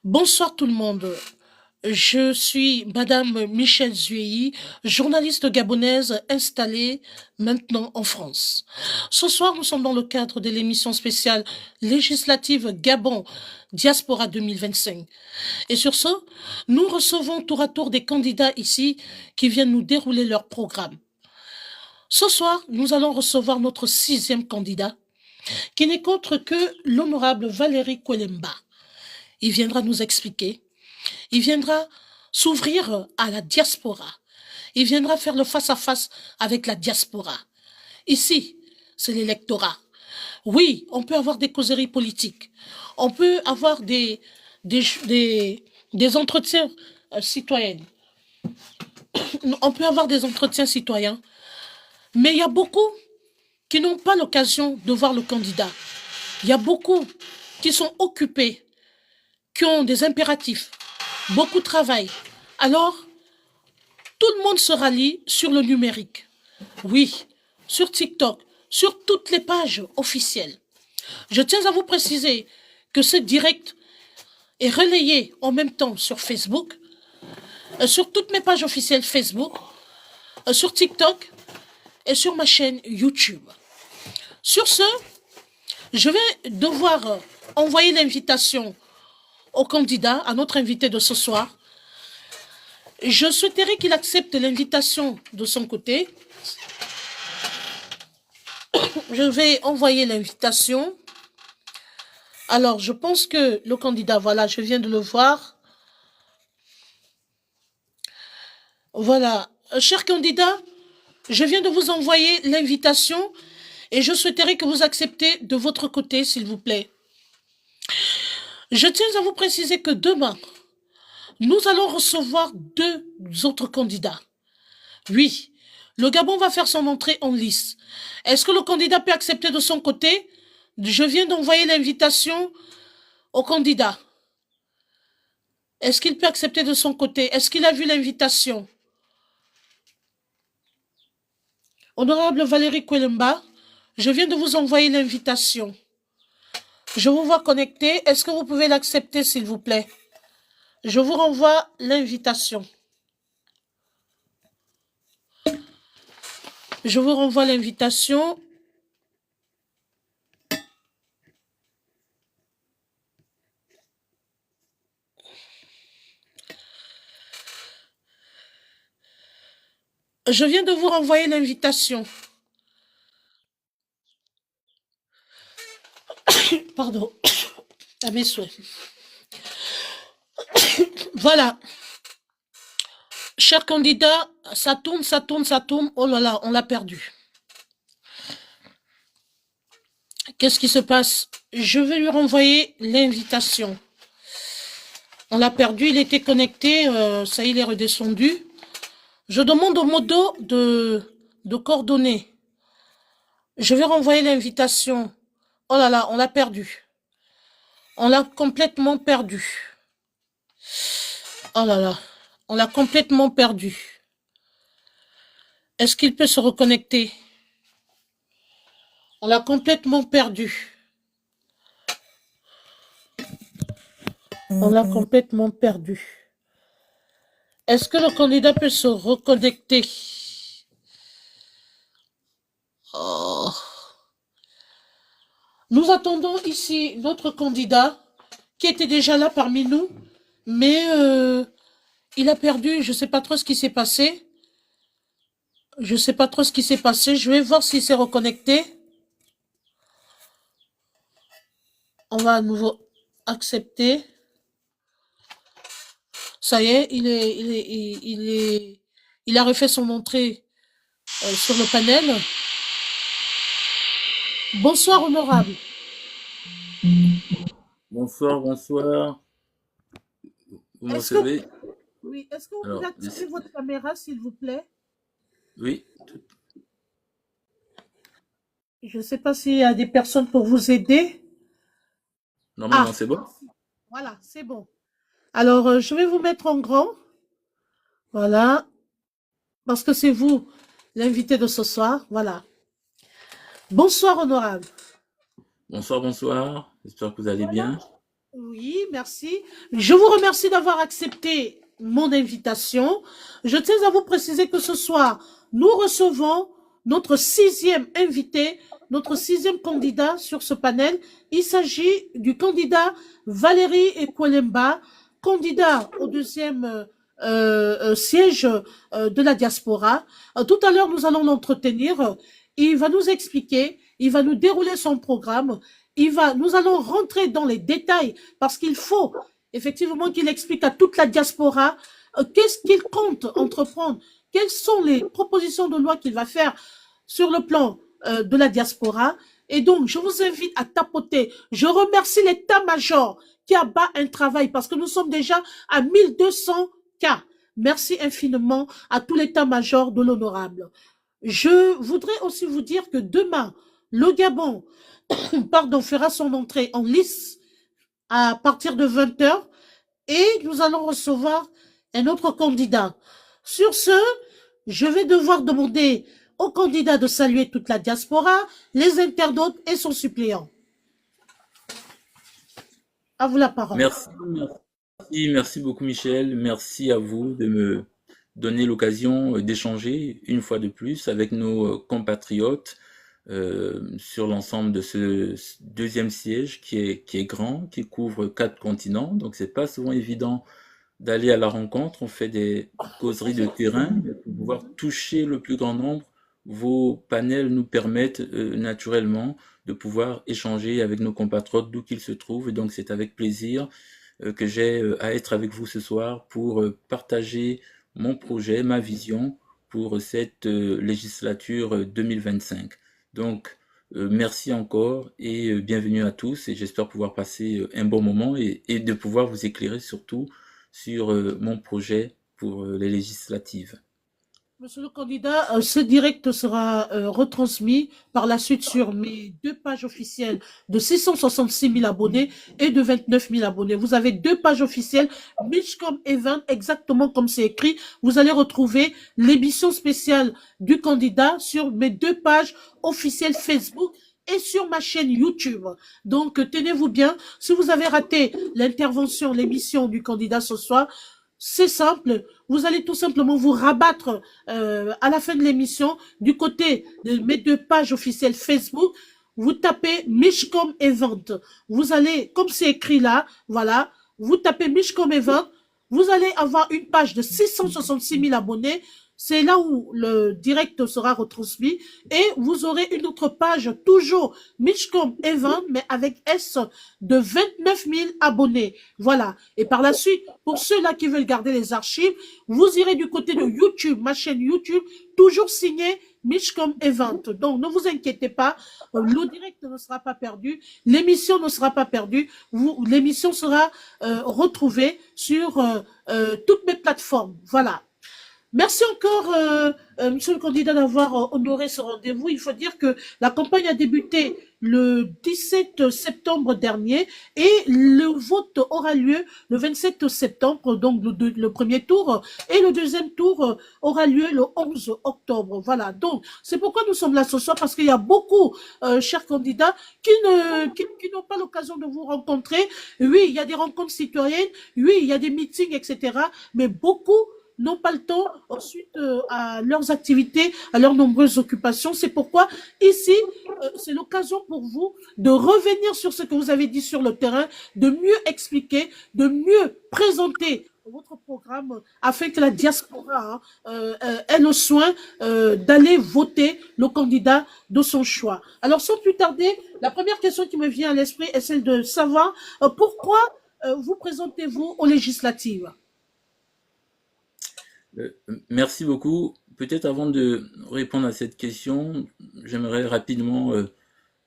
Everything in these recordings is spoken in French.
Bonsoir tout le monde. Je suis Madame Michel Zueyi, journaliste gabonaise installée maintenant en France. Ce soir, nous sommes dans le cadre de l'émission spéciale législative Gabon Diaspora 2025. Et sur ce, nous recevons tour à tour des candidats ici qui viennent nous dérouler leur programme. Ce soir, nous allons recevoir notre 6e candidat, qui n'est qu'autre que l'honorable Valérie Kwelemba. Il viendra nous expliquer. Il viendra s'ouvrir à la diaspora. Il viendra faire le face-à-face avec la diaspora. Ici, c'est l'électorat. Oui, on peut avoir des causeries politiques. On peut avoir des entretiens citoyens. On peut avoir des entretiens citoyens. Mais il y a beaucoup qui n'ont pas l'occasion de voir le candidat. Il y a beaucoup qui sont occupés, qui ont des impératifs, beaucoup travaillent. Alors, tout le monde se rallie sur le numérique. Oui, sur TikTok, sur toutes les pages officielles. Je tiens à vous préciser que ce direct est relayé en même temps sur Facebook, sur toutes mes pages officielles Facebook, sur TikTok et sur ma chaîne YouTube. Sur ce, je vais devoir envoyer l'invitation au candidat, à notre invité de ce soir. Je souhaiterais qu'il accepte l'invitation de son côté. Je vais envoyer l'invitation. Alors, je pense que le candidat, voilà, je viens de le voir. Voilà. Cher candidat, je viens de vous envoyer l'invitation et je souhaiterais que vous acceptez de votre côté, s'il vous plaît. Je tiens à vous préciser que demain, nous allons recevoir 2 autres candidats. Oui, le Gabon va faire son entrée en lice. Est-ce que le candidat peut accepter de son côté? Je viens d'envoyer l'invitation au candidat. Est-ce qu'il peut accepter de son côté? Est-ce qu'il a vu l'invitation? Honorable Valérie Kwelemba, je viens de vous envoyer l'invitation. Je vous vois connecté. Est-ce que vous pouvez l'accepter, s'il vous plaît? Je vous renvoie l'invitation. Je vous renvoie l'invitation. Je viens de vous renvoyer l'invitation. Pardon. À mes souhaits. Voilà. Cher candidat, ça tourne, ça tourne, ça tourne. Oh là là, on l'a perdu. Qu'est-ce qui se passe? Je vais lui renvoyer l'invitation. On l'a perdu, il était connecté, ça il est redescendu. Je demande au modo de coordonner. Je vais renvoyer l'invitation. Oh là là, on l'a perdu. On l'a complètement perdu. Oh là là, on l'a complètement perdu. Est-ce qu'il peut se reconnecter? On l'a complètement perdu. On l'a complètement perdu. Est-ce que le candidat peut se reconnecter? Oh. Nous attendons ici notre candidat qui était déjà là parmi nous, mais il a perdu. Je ne sais pas trop ce qui s'est passé. Je ne sais pas trop ce qui s'est passé. Je vais voir s'il s'est reconnecté. On va à nouveau accepter. Ça y est, il a refait son entrée sur le panel. Bonsoir, honorable. Bonsoir, bonsoir. Vous m'entendez? Oui, est-ce que vous pouvez activer votre caméra, s'il vous plaît? Oui. Je ne sais pas s'il y a des personnes pour vous aider. Normalement, c'est bon. Voilà, c'est bon. Alors, je vais vous mettre en grand. Voilà. Parce que c'est vous, l'invité de ce soir. Voilà. Bonsoir, honorable. Bonsoir, bonsoir. J'espère que vous allez bien. Oui, merci. Je vous remercie d'avoir accepté mon invitation. Je tiens à vous préciser que ce soir, nous recevons notre sixième invité, notre sixième candidat sur ce panel. Il s'agit du candidat Valérie Ekwelemba, candidat au deuxième siège de la diaspora. Tout à l'heure, nous allons l'entretenir. Il va nous expliquer, il va nous dérouler son programme. Nous allons rentrer dans les détails parce qu'il faut effectivement qu'il explique à toute la diaspora qu'est-ce qu'il compte entreprendre, quelles sont les propositions de loi qu'il va faire sur le plan de la diaspora. Et donc, je vous invite à tapoter. Je remercie l'état-major qui abat un travail parce que nous sommes déjà à 1200 cas. Merci infiniment à tout l'état-major de l'honorable. Je voudrais aussi vous dire que demain, le Gabon fera son entrée en lice à partir de 20 heures et nous allons recevoir un autre candidat. Sur ce, je vais devoir demander au candidat de saluer toute la diaspora, les internautes et son suppléant. À vous la parole. Merci beaucoup Michel. Merci à vous de me donner l'occasion d'échanger une fois de plus avec nos compatriotes sur l'ensemble de ce deuxième siège qui est grand, qui couvre 4 continents. Donc c'est pas souvent évident d'aller à la rencontre. On fait des causeries de terrain pour pouvoir toucher le plus grand nombre. Vos panels nous permettent naturellement de pouvoir échanger avec nos compatriotes d'où qu'ils se trouvent. Et donc c'est avec plaisir que j'ai à être avec vous ce soir pour partager mon projet, ma vision pour cette législature 2025. Donc, merci encore et bienvenue à tous et j'espère pouvoir passer un bon moment et de pouvoir vous éclairer surtout sur mon projet pour les législatives. Monsieur le candidat, ce direct sera retransmis par la suite sur mes 2 pages officielles de 666 000 abonnés et de 29 000 abonnés. Vous avez 2 pages officielles, Mitchcom Event, exactement comme c'est écrit. Vous allez retrouver l'émission spéciale du candidat sur mes 2 pages officielles Facebook et sur ma chaîne YouTube. Donc, tenez-vous bien. Si vous avez raté l'intervention, l'émission du candidat ce soir, c'est simple, vous allez tout simplement vous rabattre à la fin de l'émission du côté de mes 2 pages officielles Facebook. Vous tapez Mitchcom Event. Vous allez, comme c'est écrit là, voilà, vous tapez Mitchcom Event. Vous allez avoir une page de 666 000 abonnés. C'est là où le direct sera retransmis et vous aurez une autre page toujours Mitchcom Event mais avec S de 29 000 abonnés. Voilà. Et par la suite, pour ceux-là qui veulent garder les archives, vous irez du côté de YouTube, ma chaîne YouTube, toujours signé Mitchcom Event. Donc, ne vous inquiétez pas, le direct ne sera pas perdu, l'émission ne sera pas perdue, l'émission sera retrouvée sur toutes mes plateformes. Voilà. Merci encore, monsieur le candidat, d'avoir honoré ce rendez-vous. Il faut dire que la campagne a débuté le 17 septembre dernier et le vote aura lieu le 27 septembre, donc le premier tour, et le deuxième tour aura lieu le 11 octobre. Voilà, donc c'est pourquoi nous sommes là ce soir, parce qu'il y a beaucoup, chers candidats, qui n'ont pas l'occasion de vous rencontrer. Oui, il y a des rencontres citoyennes, oui, il y a des meetings, etc., mais beaucoup n'ont pas le temps ensuite à leurs activités, à leurs nombreuses occupations. C'est pourquoi ici, c'est l'occasion pour vous de revenir sur ce que vous avez dit sur le terrain, de mieux expliquer, de mieux présenter votre programme afin que la diaspora ait le soin d'aller voter le candidat de son choix. Alors, sans plus tarder, la première question qui me vient à l'esprit est celle de savoir pourquoi vous présentez-vous aux législatives? Merci beaucoup. Peut-être avant de répondre à cette question, j'aimerais rapidement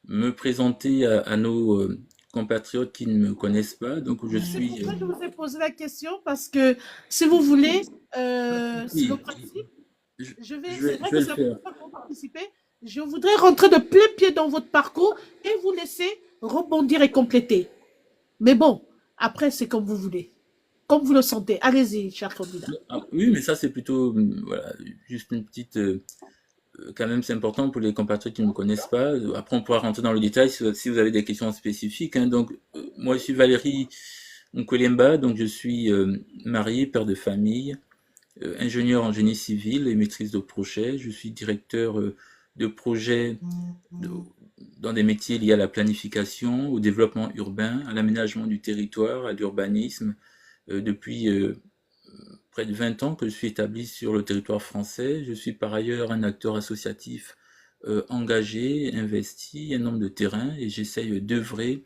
me présenter à nos compatriotes qui ne me connaissent pas. Donc, je suis. C'est pour ça que je vous ai posé la question, parce que si vous voulez, c'est le principe. C'est vrai que c'est la première fois que vous participez. Je voudrais rentrer de plein pied dans votre parcours et vous laisser rebondir et compléter. Mais bon, après, c'est comme vous voulez. Comme vous le sentez. Allez-y, cher candidat. Oui, mais ça, c'est plutôt voilà, juste une petite quand même, c'est important pour les compatriotes qui ne me connaissent pas. Après, on pourra rentrer dans le détail si vous avez des questions spécifiques, hein. Donc, moi, je suis Valérie Nkwelemba, donc je suis marié, père de famille, ingénieur en génie civil et maîtrise de projet. Je suis directeur de projet de- dans des métiers liés à la planification, au développement urbain, à l'aménagement du territoire, à l'urbanisme, depuis près de 20 ans que je suis établi sur le territoire français. Je suis par ailleurs un acteur associatif engagé, investi, un homme de terrain, et j'essaye d'œuvrer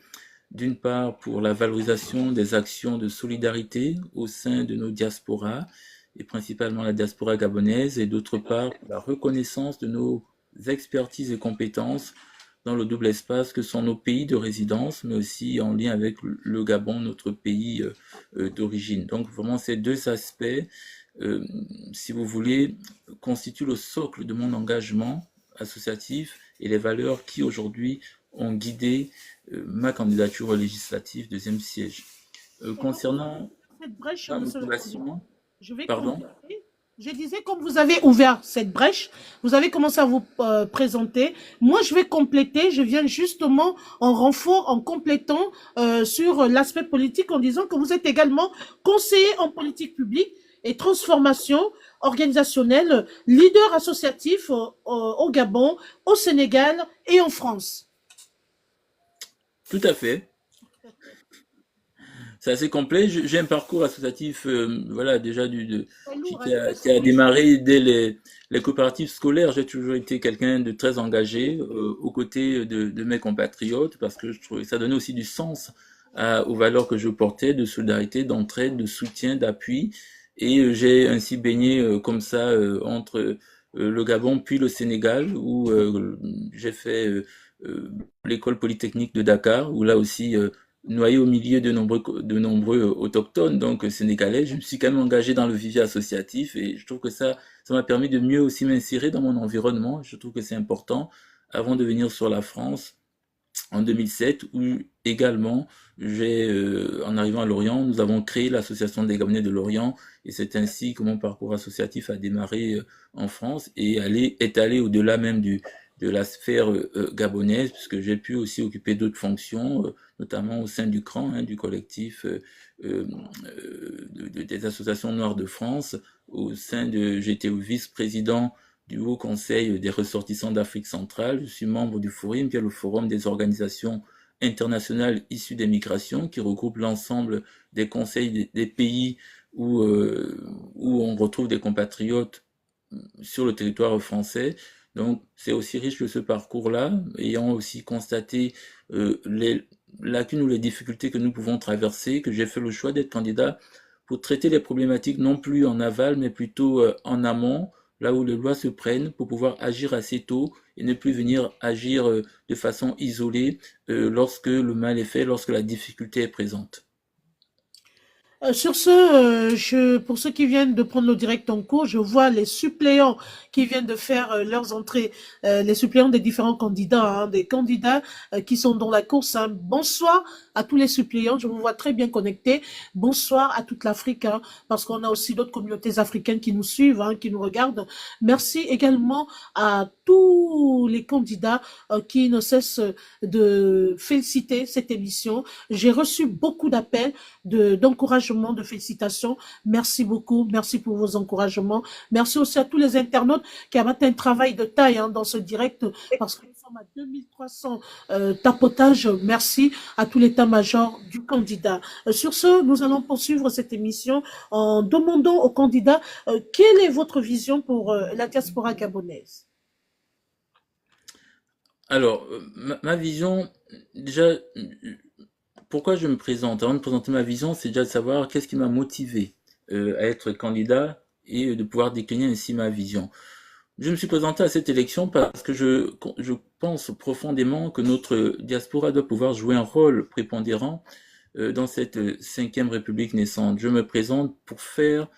d'une part pour la valorisation des actions de solidarité au sein de nos diasporas, et principalement la diaspora gabonaise, et d'autre part pour la reconnaissance de nos expertises et compétences dans le double espace que sont nos pays de résidence, mais aussi en lien avec le Gabon, notre pays d'origine. Donc vraiment ces deux aspects, euh, si vous voulez, constituent le socle de mon engagement associatif et les valeurs qui aujourd'hui ont guidé ma candidature aux législatives, deuxième siège. Concernant Cette brèche, ma monsieur le candidat, motivation, je vais pardon, compléter. Je disais, comme vous avez ouvert cette brèche, vous avez commencé à vous présenter. Moi, je vais compléter. Je viens justement en renfort, en complétant sur l'aspect politique, en disant que vous êtes également conseiller en politique publique et transformation organisationnelle, leader associatif au Gabon, au Sénégal et en France. tout à fait. C'est assez complet. J'ai un parcours associatif, voilà, déjà C'est lourd, hein, qui a démarré dès les coopératives scolaires. J'ai toujours été quelqu'un de très engagé aux côtés de mes compatriotes parce que je trouvais que ça donnait aussi du sens aux valeurs que je portais, de solidarité, d'entraide, de soutien, d'appui. Et j'ai ainsi baigné comme ça entre le Gabon puis le Sénégal où j'ai fait l'école polytechnique de Dakar où là aussi noyé au milieu de nombreux autochtones, donc sénégalais, je me suis quand même engagé dans le vivier associatif et je trouve que ça m'a permis de mieux aussi m'insérer dans mon environnement. Je trouve que c'est important avant de venir sur la France en 2007 où également en arrivant à Lorient, nous avons créé l'association des Gabonais de Lorient et c'est ainsi que mon parcours associatif a démarré en France et est allé au-delà même de la sphère gabonaise puisque j'ai pu aussi occuper d'autres fonctions, notamment au sein du CRAN, hein, du collectif euh, des associations noires de France, j'étais vice-président du Haut Conseil des ressortissants d'Afrique centrale. Je suis membre du FORIM, qui est le Forum des organisations internationales issues des migrations, qui regroupe l'ensemble des conseils des pays où on retrouve des compatriotes sur le territoire français. Donc c'est aussi riche que ce parcours-là, ayant aussi constaté les lacunes ou les difficultés que nous pouvons traverser, que j'ai fait le choix d'être candidat pour traiter les problématiques non plus en aval, mais plutôt en amont, là où les lois se prennent, pour pouvoir agir assez tôt et ne plus venir agir de façon isolée lorsque le mal est fait, lorsque la difficulté est présente. Sur ce, pour ceux qui viennent de prendre le direct en cours, je vois les suppléants qui viennent de faire leurs entrées, les suppléants des différents candidats, hein, des candidats qui sont dans la course, hein. Bonsoir à tous les suppléants, je vous vois très bien connectés. Bonsoir à toute l'Afrique, hein, parce qu'on a aussi d'autres communautés africaines qui nous suivent, hein, qui nous regardent. Merci également à tous les candidats qui ne cessent de féliciter cette émission. J'ai reçu beaucoup d'appels d'encouragement, de félicitations. Merci beaucoup. Merci pour vos encouragements. Merci aussi à tous les internautes qui ont fait un travail de taille, hein, dans ce direct parce que nous sommes à 2300 tapotages. Merci à tout l'état-major du candidat. Sur ce, nous allons poursuivre cette émission en demandant au candidat quelle est votre vision pour la diaspora gabonaise. Alors, ma vision, déjà, pourquoi je me présente? Avant de présenter ma vision, c'est déjà de savoir qu'est-ce qui m'a motivé à être candidat et de pouvoir décliner ainsi ma vision. Je me suis présenté à cette élection parce que je pense profondément que notre diaspora doit pouvoir jouer un rôle prépondérant dans cette cinquième république naissante. Je me présente pour faire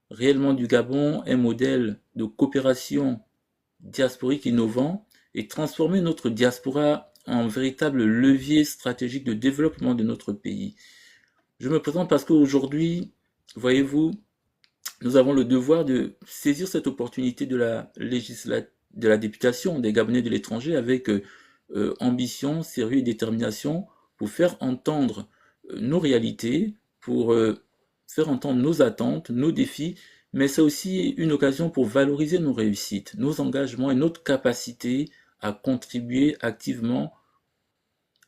réellement du Gabon un modèle de coopération diasporique innovant et transformer notre diaspora en véritable levier stratégique de développement de notre pays. Je me présente parce qu'aujourd'hui, voyez-vous, nous avons le devoir de saisir cette opportunité de la de la députation des Gabonais de l'étranger avec ambition, sérieux et détermination pour faire entendre nos réalités, pour faire entendre nos attentes, nos défis, mais c'est aussi une occasion pour valoriser nos réussites, nos engagements et notre capacité à contribuer activement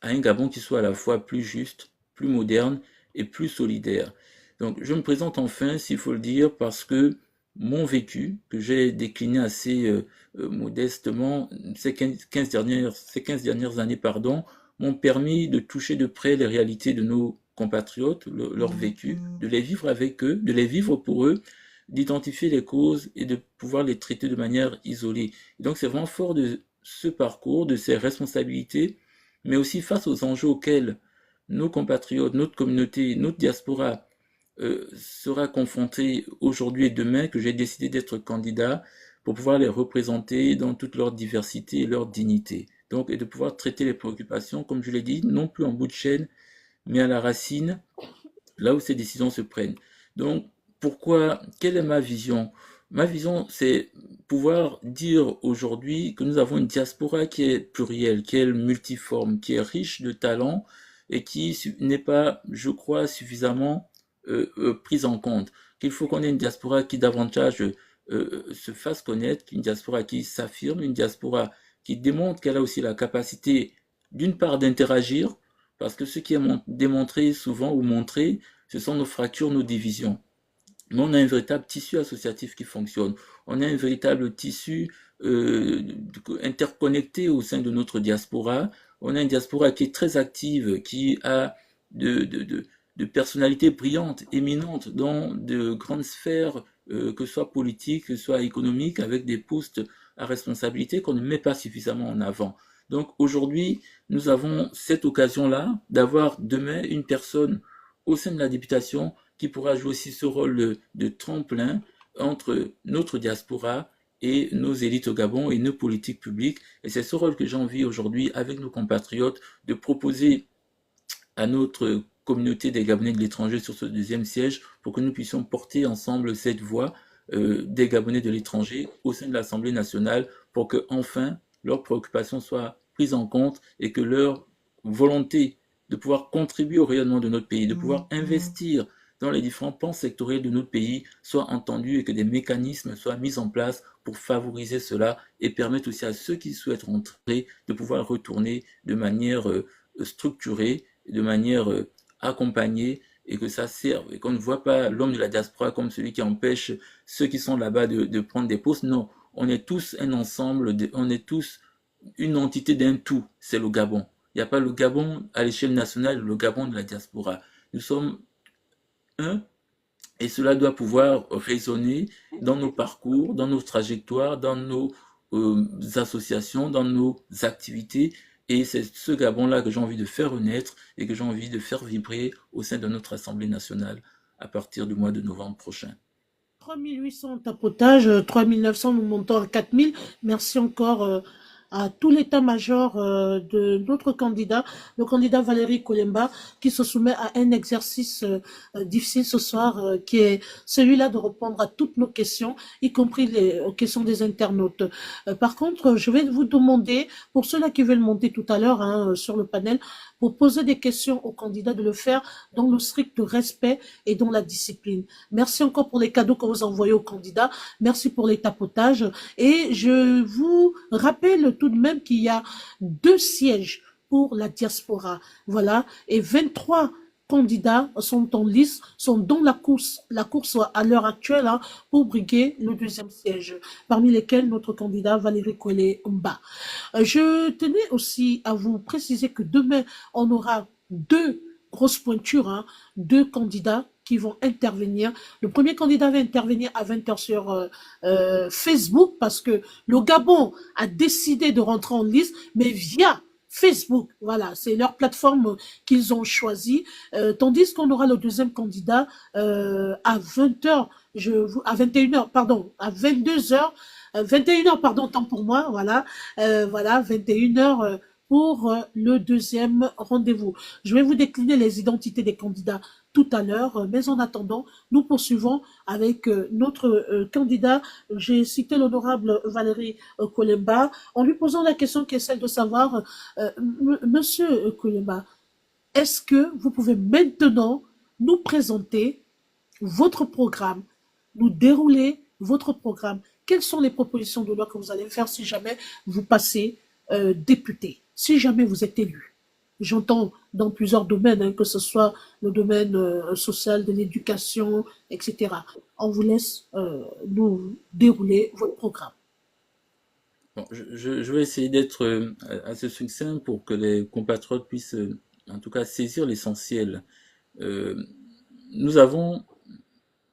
à un Gabon qui soit à la fois plus juste, plus moderne et plus solidaire. Donc je me présente enfin, s'il faut le dire, parce que mon vécu, que j'ai décliné assez modestement, ces 15 dernières années, pardon, m'ont permis de toucher de près les réalités de nos compatriotes, leur vécu, de les vivre avec eux, de les vivre pour eux, d'identifier les causes et de pouvoir les traiter de manière isolée. Et donc c'est vraiment fort de ce parcours, de ces responsabilités, mais aussi face aux enjeux auxquels nos compatriotes, notre communauté, notre diaspora sera confrontée aujourd'hui et demain, que j'ai décidé d'être candidat pour pouvoir les représenter dans toute leur diversité et leur dignité. Donc, et de pouvoir traiter les préoccupations, comme je l'ai dit, non plus en bout de chaîne, mais à la racine, là où ces décisions se prennent. Donc, pourquoi, quelle est ma vision? Ma vision, c'est pouvoir dire aujourd'hui que nous avons une diaspora qui est plurielle, qui est multiforme, qui est riche de talents et qui n'est pas, je crois, suffisamment prise en compte. Qu'il faut qu'on ait une diaspora qui davantage se fasse connaître, une diaspora qui s'affirme, une diaspora qui démontre qu'elle a aussi la capacité, d'une part, d'interagir, parce que ce qui est démontré souvent ou montré, ce sont nos fractures, nos divisions. Mais on a un véritable tissu associatif qui fonctionne. On a un véritable tissu interconnecté au sein de notre diaspora. On a une diaspora qui est très active, qui a de personnalités brillantes, éminentes dans de grandes sphères, que ce soit politiques, que ce soit économiques, avec des postes à responsabilité qu'on ne met pas suffisamment en avant. Donc aujourd'hui, nous avons cette occasion-là d'avoir demain une personne au sein de la députation qui pourra jouer aussi ce rôle de tremplin entre notre diaspora et nos élites au Gabon et nos politiques publiques. Et c'est ce rôle que j'ai envie aujourd'hui, avec nos compatriotes, de proposer à notre communauté des Gabonais de l'étranger sur ce deuxième siège pour que nous puissions porter ensemble cette voix des Gabonais de l'étranger au sein de l'Assemblée nationale pour que enfin leurs préoccupations soient prises en compte et que leur volonté de pouvoir contribuer au rayonnement de notre pays, de pouvoir investir dans les différents plans sectoriels de notre pays soit entendue et que des mécanismes soient mis en place pour favoriser cela et permettre aussi à ceux qui souhaitent rentrer de pouvoir retourner de manière structurée, de manière accompagnée et que ça serve et qu'on ne voit pas l'homme de la diaspora comme celui qui empêche ceux qui sont là-bas de prendre des postes. Non, on est tous un ensemble, on est tous une entité d'un tout, c'est le Gabon. Il n'y a pas le Gabon à l'échelle nationale, le Gabon de la diaspora. Nous sommes un et cela doit pouvoir résonner dans nos parcours, dans nos trajectoires, dans nos associations, dans nos activités. Et c'est ce Gabon-là que j'ai envie de faire renaître et que j'ai envie de faire vibrer au sein de notre Assemblée nationale à partir du mois de novembre prochain. 3800 tapotage, 3900, nous montons à 4000. Merci encore à tout l'état-major de notre candidat, le candidat Valérie Kolemba, qui se soumet à un exercice difficile ce soir, qui est celui-là de répondre à toutes nos questions, y compris les questions des internautes. Par contre, je vais vous demander, pour ceux-là qui veulent monter tout à l'heure sur le panel, pour poser des questions au candidat, de le faire dans le strict respect et dans la discipline. Merci encore pour les cadeaux que vous envoyez au candidat. Merci pour les tapotages. Et je vous rappelle tout de même qu'il y a 2 sièges pour la diaspora. Voilà. Et 23 candidats sont en lice, sont dans la course à l'heure actuelle pour briguer le 2e siège, parmi lesquels notre candidat Valérie Kolemba. Je tenais aussi à vous préciser que demain, on aura 2 grosses pointures, 2 candidats qui vont intervenir. Le premier candidat va intervenir à 20h sur Facebook parce que le Gabon a décidé de rentrer en lice, mais via Facebook, voilà, c'est leur plateforme qu'ils ont choisie, tandis qu'on aura le deuxième candidat à 20h, à 21h, pardon, à 22h, 21h, pardon, temps pour moi, voilà, voilà, 21h pour le deuxième rendez-vous. Je vais vous décliner les identités des candidats tout à l'heure, mais en attendant, nous poursuivons avec notre candidat. J'ai cité l'honorable Valérie Kolemba en lui posant la question qui est celle de savoir, Monsieur Kolemba, est-ce que vous pouvez maintenant nous présenter votre programme, nous dérouler votre programme? Quelles sont les propositions de loi que vous allez faire si jamais vous passez député, si jamais vous êtes élu? J'entends dans plusieurs domaines, hein, que ce soit le domaine social, de l'éducation, etc. On vous laisse nous dérouler votre programme. Bon, je vais essayer d'être assez succinct pour que les compatriotes puissent, en tout cas, saisir l'essentiel. Euh, Nous avons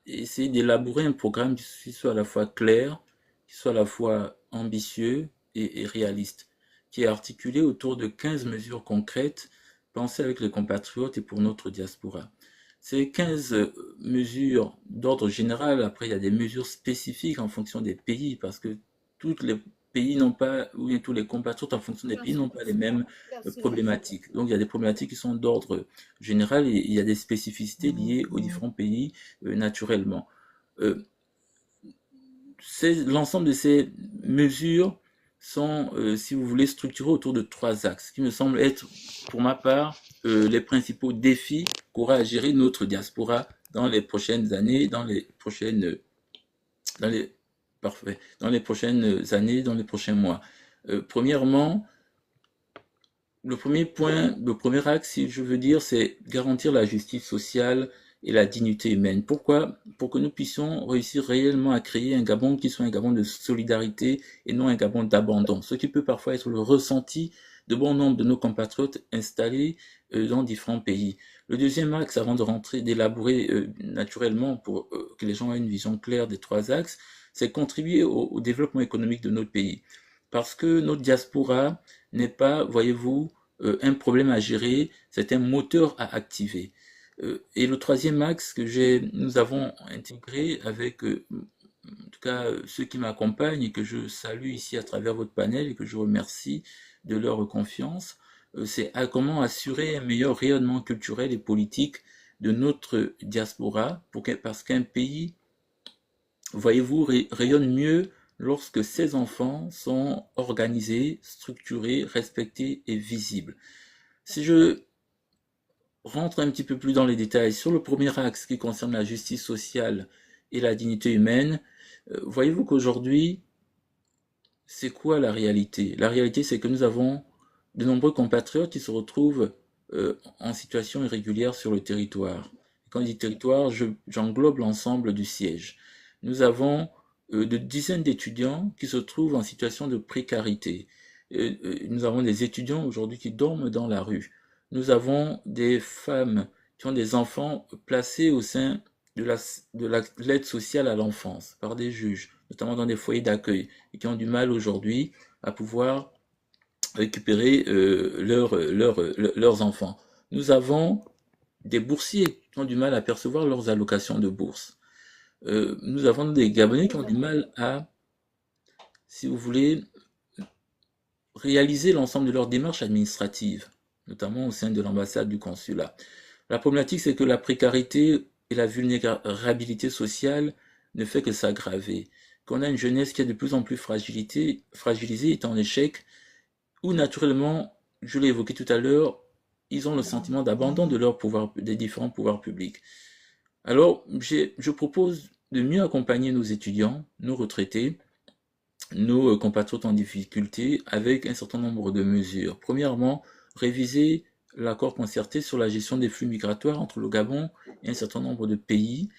essayé d'élaborer un programme qui soit à la fois clair, qui soit à la fois ambitieux et réaliste, qui est articulé autour de 15 mesures concrètes pensées avec les compatriotes et pour notre diaspora. Ces 15 mesures d'ordre général, après il y a des mesures spécifiques en fonction des pays, parce que tous les pays n'ont pas, ou bien tous les compatriotes en fonction des pays n'ont pas les mêmes problématiques. Donc il y a des problématiques qui sont d'ordre général et il y a des spécificités liées aux différents pays naturellement. L'ensemble de ces mesures sont, si vous voulez, structurées autour de 3 axes, qui me semblent être, pour ma part, les principaux défis qu'aura à gérer notre diaspora dans les prochaines années, dans les prochaines années, dans les prochains mois. Premièrement, le premier axe, si je veux dire, c'est garantir la justice sociale et la dignité humaine. Pourquoi? Pour que nous puissions réussir réellement à créer un Gabon qui soit un Gabon de solidarité et non un Gabon d'abandon, ce qui peut parfois être le ressenti de bon nombre de nos compatriotes installés dans différents pays. Le deuxième axe, avant de rentrer, d'élaborer naturellement pour que les gens aient une vision claire des 3 axes, c'est contribuer au développement économique de notre pays. Parce que notre diaspora n'est pas, voyez-vous, un problème à gérer, c'est un moteur à activer. Et le troisième axe que nous avons intégré avec, en tout cas, ceux qui m'accompagnent et que je salue ici à travers votre panel et que je remercie de leur confiance, c'est comment assurer un meilleur rayonnement culturel et politique de notre diaspora, parce qu'un pays, voyez-vous, rayonne mieux lorsque ses enfants sont organisés, structurés, respectés et visibles. Si je rentre un petit peu plus dans les détails sur le premier axe qui concerne la justice sociale et la dignité humaine, voyez-vous qu'aujourd'hui, c'est quoi la réalité? La réalité, c'est que nous avons de nombreux compatriotes qui se retrouvent en situation irrégulière sur le territoire. Quand je dis territoire, j'englobe l'ensemble du siège. Nous avons de dizaines d'étudiants qui se trouvent en situation de précarité. Nous avons des étudiants aujourd'hui qui dorment dans la rue. Nous avons des femmes qui ont des enfants placés au sein de l'aide sociale à l'enfance par des juges, notamment dans des foyers d'accueil, et qui ont du mal aujourd'hui à pouvoir récupérer leurs enfants. Nous avons des boursiers qui ont du mal à percevoir leurs allocations de bourse. Nous avons des Gabonais qui ont du mal à, si vous voulez, réaliser l'ensemble de leurs démarches administratives, notamment au sein de l'ambassade, du consulat. La problématique, c'est que la précarité et la vulnérabilité sociale ne fait que s'aggraver. Qu'on a une jeunesse qui est de plus en plus fragilisée, est en échec, où naturellement, je l'ai évoqué tout à l'heure, ils ont le sentiment d'abandon des différents pouvoirs publics. Alors, je propose de mieux accompagner nos étudiants, nos retraités, nos compatriotes en difficulté avec un certain nombre de mesures. Premièrement, réviser l'accord concerté sur la gestion des flux migratoires entre le Gabon et un certain nombre de pays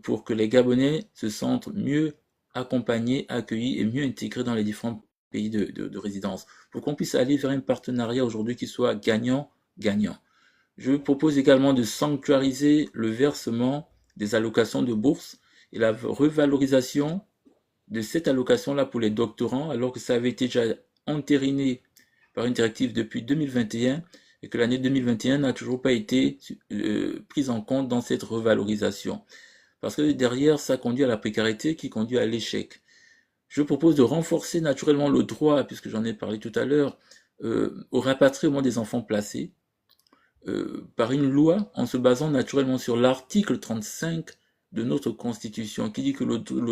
pour que les Gabonais se sentent mieux accompagnés, accueillis et mieux intégrés dans les différents pays de résidence, pour qu'on puisse aller vers un partenariat aujourd'hui qui soit gagnant-gagnant. Je propose également de sanctuariser le versement des allocations de bourse et la revalorisation de cette allocation-là pour les doctorants, alors que ça avait été déjà entériné par une directive depuis 2021 et que l'année 2021 n'a toujours pas été prise en compte dans cette revalorisation. Parce que derrière, ça conduit à la précarité qui conduit à l'échec. Je propose de renforcer naturellement le droit, puisque j'en ai parlé tout à l'heure, au rapatriement des enfants placés par une loi en se basant naturellement sur l'article 35 de notre Constitution qui dit que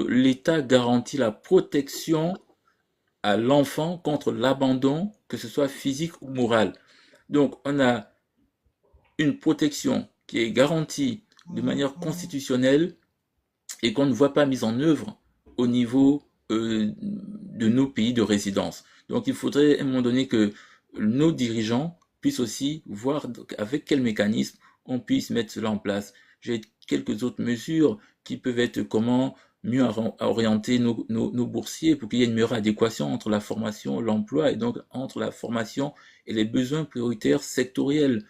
l'État garantit la protection à l'enfant contre l'abandon, que ce soit physique ou moral. Donc on a une protection qui est garantie de manière constitutionnelle et qu'on ne voit pas mise en œuvre au niveau de nos pays de résidence. Donc il faudrait à un moment donné que nos dirigeants puissent aussi voir avec quel mécanisme on puisse mettre cela en place. J'ai quelques autres mesures qui peuvent être comment mieux orienter nos boursiers pour qu'il y ait une meilleure adéquation entre la formation, l'emploi et donc entre la formation et les besoins prioritaires sectoriels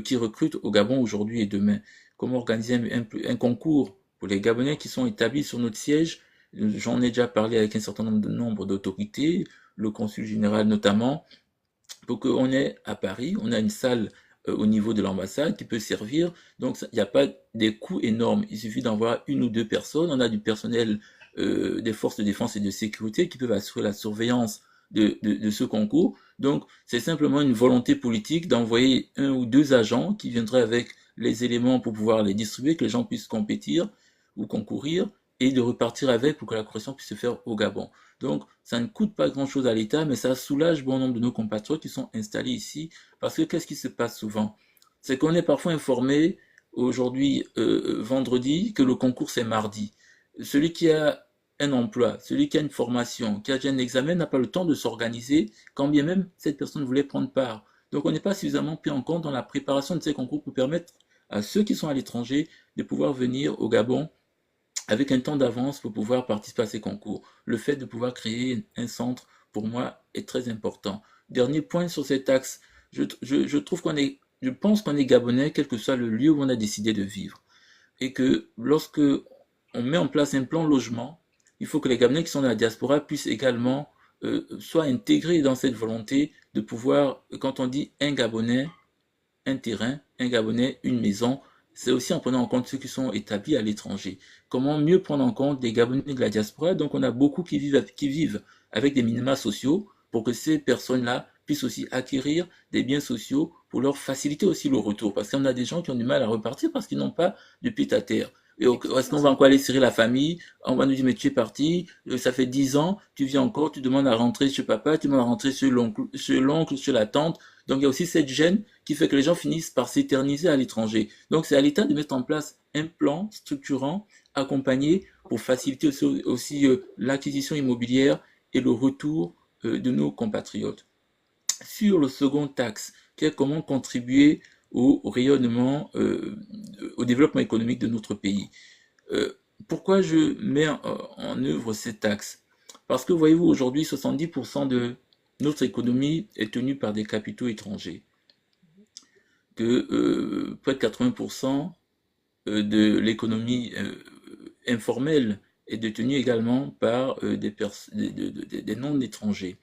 qui recrutent au Gabon aujourd'hui et demain. Comment organiser un concours pour les Gabonais qui sont établis sur notre siège. J'en ai déjà parlé avec un certain nombre d'autorités, le consul général notamment, pour qu'on ait à Paris, on a une salle au niveau de l'ambassade qui peut servir. Donc il n'y a pas des coûts énormes. Il suffit d'envoyer une ou deux personnes. On a du personnel des forces de défense et de sécurité qui peuvent assurer la surveillance de ce concours. Donc c'est simplement une volonté politique d'envoyer un ou deux agents qui viendraient avec les éléments pour pouvoir les distribuer, que les gens puissent compétir ou concourir et de repartir avec pour que la correction puisse se faire au Gabon. Donc, ça ne coûte pas grand-chose à l'État, mais ça soulage bon nombre de nos compatriotes qui sont installés ici, parce que qu'est-ce qui se passe souvent? C'est qu'on est parfois informé, aujourd'hui, vendredi, que le concours c'est mardi. Celui qui a un emploi, celui qui a une formation, qui a déjà un examen, n'a pas le temps de s'organiser, quand bien même cette personne voulait prendre part. Donc, on n'est pas suffisamment pris en compte dans la préparation de ces concours pour permettre à ceux qui sont à l'étranger de pouvoir venir au Gabon avec un temps d'avance pour pouvoir participer à ces concours. Le fait de pouvoir créer un centre, pour moi, est très important. Dernier point sur cet axe, je pense qu'on est Gabonais, quel que soit le lieu où on a décidé de vivre. Et que lorsque on met en place un plan logement, il faut que les Gabonais qui sont dans la diaspora puissent également soient intégrés dans cette volonté de pouvoir, quand on dit un Gabonais, un terrain, un Gabonais, une maison, c'est aussi en prenant en compte ceux qui sont établis à l'étranger. Comment mieux prendre en compte les Gabonais de la diaspora? Donc on a beaucoup qui vivent avec des minima sociaux pour que ces personnes-là puissent aussi acquérir des biens sociaux pour leur faciliter aussi le retour. Parce qu'on a des gens qui ont du mal à repartir parce qu'ils n'ont pas de pied à terre. Et est-ce qu'on va encore aller serrer la famille? On va nous dire, mais tu es parti, ça fait 10 ans, tu viens encore, tu demandes à rentrer chez papa, tu demandes à rentrer chez l'oncle, chez la tante. Donc il y a aussi cette gêne qui fait que les gens finissent par s'éterniser à l'étranger. Donc c'est à l'État de mettre en place un plan structurant, accompagné pour faciliter aussi l'acquisition immobilière et le retour de nos compatriotes. Sur le second axe, qui est comment contribuer au rayonnement, au développement économique de notre pays. Pourquoi je mets en œuvre cet axe? Parce que voyez-vous, aujourd'hui, 70% de notre économie est tenue par des capitaux étrangers. Que près de 80% de l'économie informelle est détenue également par des non-étrangers.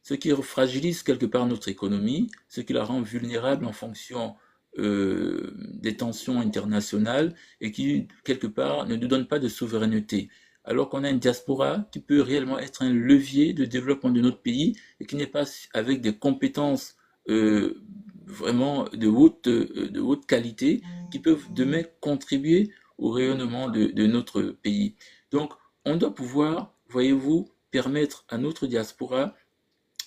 Ce qui fragilise quelque part notre économie, ce qui la rend vulnérable en fonction des tensions internationales et qui, quelque part, ne nous donne pas de souveraineté. Alors qu'on a une diaspora qui peut réellement être un levier de développement de notre pays et qui n'est pas avec des compétences vraiment de haute qualité qui peuvent demain contribuer au rayonnement de notre pays. Donc, on doit pouvoir, voyez-vous, permettre à notre diaspora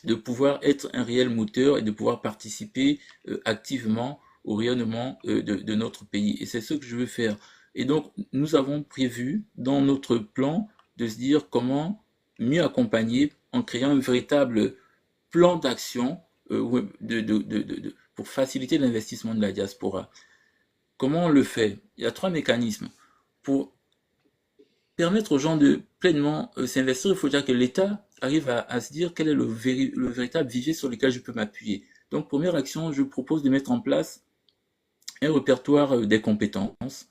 de pouvoir être un réel moteur et de pouvoir participer activement au rayonnement de notre pays. Et c'est ce que je veux faire. Et donc, nous avons prévu dans notre plan de se dire comment mieux accompagner en créant un véritable plan d'action pour faciliter l'investissement de la diaspora. Comment on le fait? Il y a 3 mécanismes. Pour permettre aux gens de pleinement s'investir, il faut dire que l'État arrive à se dire quel est le véritable vivier sur lequel je peux m'appuyer. Donc, première action, je propose de mettre en place un répertoire des compétences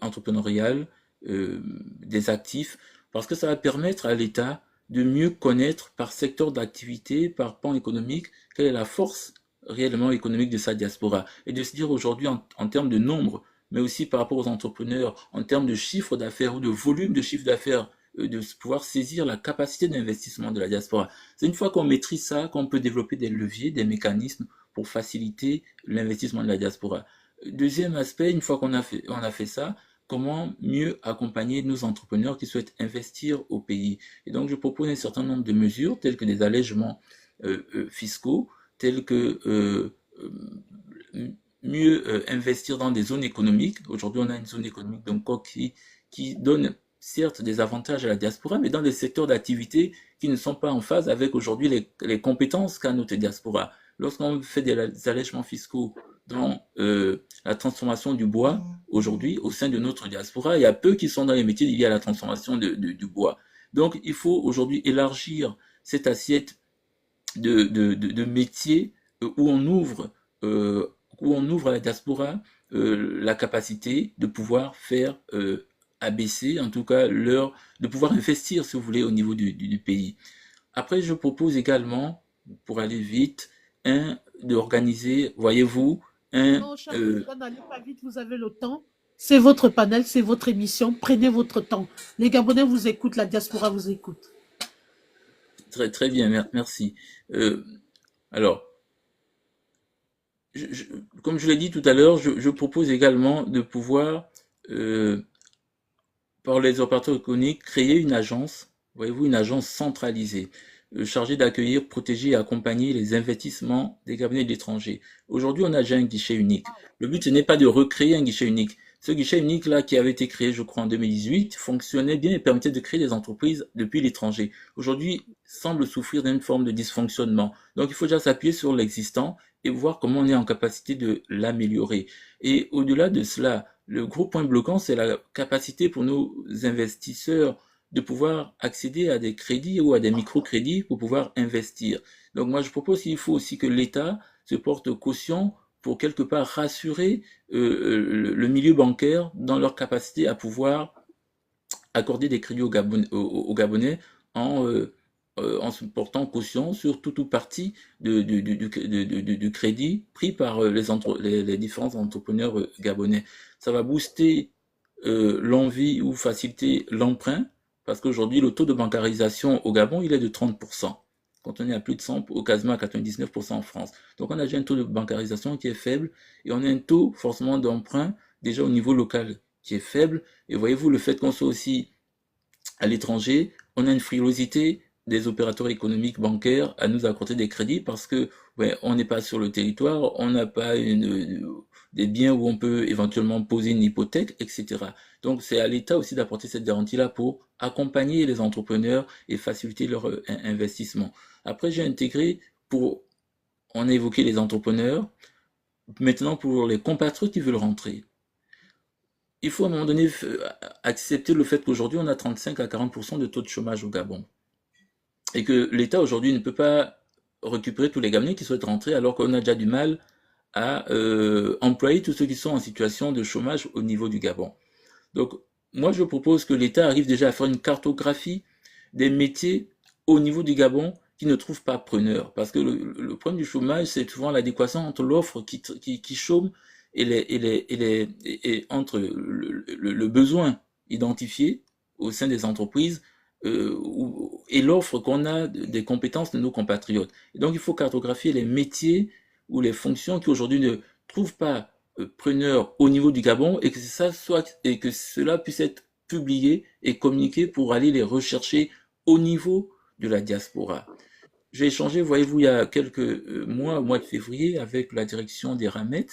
entrepreneuriales, des actifs, parce que ça va permettre à l'État de mieux connaître par secteur d'activité, par pan économique, quelle est la force réellement économique de sa diaspora. Et de se dire aujourd'hui en termes de nombre, mais aussi par rapport aux entrepreneurs, en termes de chiffre d'affaires ou de volume de chiffre d'affaires de pouvoir saisir la capacité d'investissement de la diaspora. C'est une fois qu'on maîtrise ça qu'on peut développer des leviers, des mécanismes pour faciliter l'investissement de la diaspora. Deuxième aspect, une fois qu'on a fait ça, comment mieux accompagner nos entrepreneurs qui souhaitent investir au pays. Et donc, je propose un certain nombre de mesures, telles que des allègements fiscaux, tels que mieux investir dans des zones économiques. Aujourd'hui, on a une zone économique donc qui donne certes des avantages à la diaspora, mais dans des secteurs d'activité qui ne sont pas en phase avec aujourd'hui les compétences qu'a notre diaspora. Lorsqu'on fait des allègements fiscaux dans la transformation du bois, aujourd'hui, au sein de notre diaspora, il y a peu qui sont dans les métiers liés à la transformation du bois. Donc, il faut aujourd'hui élargir cette assiette de métiers où on ouvre à la diaspora la capacité de pouvoir faire abaisser, en tout cas, de pouvoir investir, si vous voulez, au niveau du pays. Après, je propose également, pour aller vite, d'organiser, voyez-vous, Non, cher président, n'allez pas vite, vous avez le temps. C'est votre panel, c'est votre émission. Prenez votre temps. Les Gabonais vous écoutent, la diaspora vous écoute. Très, très bien, merci. Alors, comme je l'ai dit tout à l'heure, je propose également de pouvoir, par les opérateurs économiques, créer une agence, voyez-vous, une agence centralisée, chargée d'accueillir, protéger et accompagner les investissements des Gabonais de l'étranger. Aujourd'hui, on a déjà un guichet unique. Le but, ce n'est pas de recréer un guichet unique. Ce guichet unique-là, qui avait été créé, je crois, en 2018, fonctionnait bien et permettait de créer des entreprises depuis l'étranger. Aujourd'hui, semble souffrir d'une forme de dysfonctionnement. Donc, il faut déjà s'appuyer sur l'existant et voir comment on est en capacité de l'améliorer. Et au-delà de cela, le gros point bloquant, c'est la capacité pour nos investisseurs de pouvoir accéder à des crédits ou à des microcrédits pour pouvoir investir. Donc, moi, je propose qu'il faut aussi que l'État se porte caution pour quelque part rassurer le milieu bancaire dans leur capacité à pouvoir accorder des crédits aux Gabonais en se portant caution sur tout ou partie du crédit pris par les différents entrepreneurs gabonais. Ça va booster l'envie ou faciliter l'emprunt, parce qu'aujourd'hui, le taux de bancarisation au Gabon, il est de 30%. Quand on est à plus de 100, quasiment à 99% en France. Donc on a déjà un taux de bancarisation qui est faible, et on a un taux forcément d'emprunt déjà au niveau local qui est faible. Et voyez-vous, le fait qu'on soit aussi à l'étranger, on a une frilosité des opérateurs économiques bancaires à nous accorder des crédits parce que on n'est pas sur le territoire, on n'a pas des biens où on peut éventuellement poser une hypothèque, etc. Donc c'est à l'État aussi d'apporter cette garantie-là pour accompagner les entrepreneurs et faciliter leur investissement. Après, j'ai intégré, on a évoqué les entrepreneurs, maintenant pour les compatriotes qui veulent rentrer. Il faut à un moment donné accepter le fait qu'aujourd'hui on a 35 à 40% de taux de chômage au Gabon. Et que l'État aujourd'hui ne peut pas récupérer tous les Gabonais qui souhaitent rentrer alors qu'on a déjà du mal à employer tous ceux qui sont en situation de chômage au niveau du Gabon. Donc moi je propose que l'État arrive déjà à faire une cartographie des métiers au niveau du Gabon qui ne trouvent pas preneur. Parce que le problème du chômage, c'est souvent l'adéquation entre l'offre qui chôme et entre le besoin identifié au sein des entreprises et l'offre qu'on a des compétences de nos compatriotes. Et donc il faut cartographier les métiers ou les fonctions qui aujourd'hui ne trouvent pas preneur au niveau du Gabon et que cela puisse être publié et communiqué pour aller les rechercher au niveau de la diaspora. J'ai échangé, voyez-vous, il y a quelques mois, au mois de février, avec la direction des RAMET,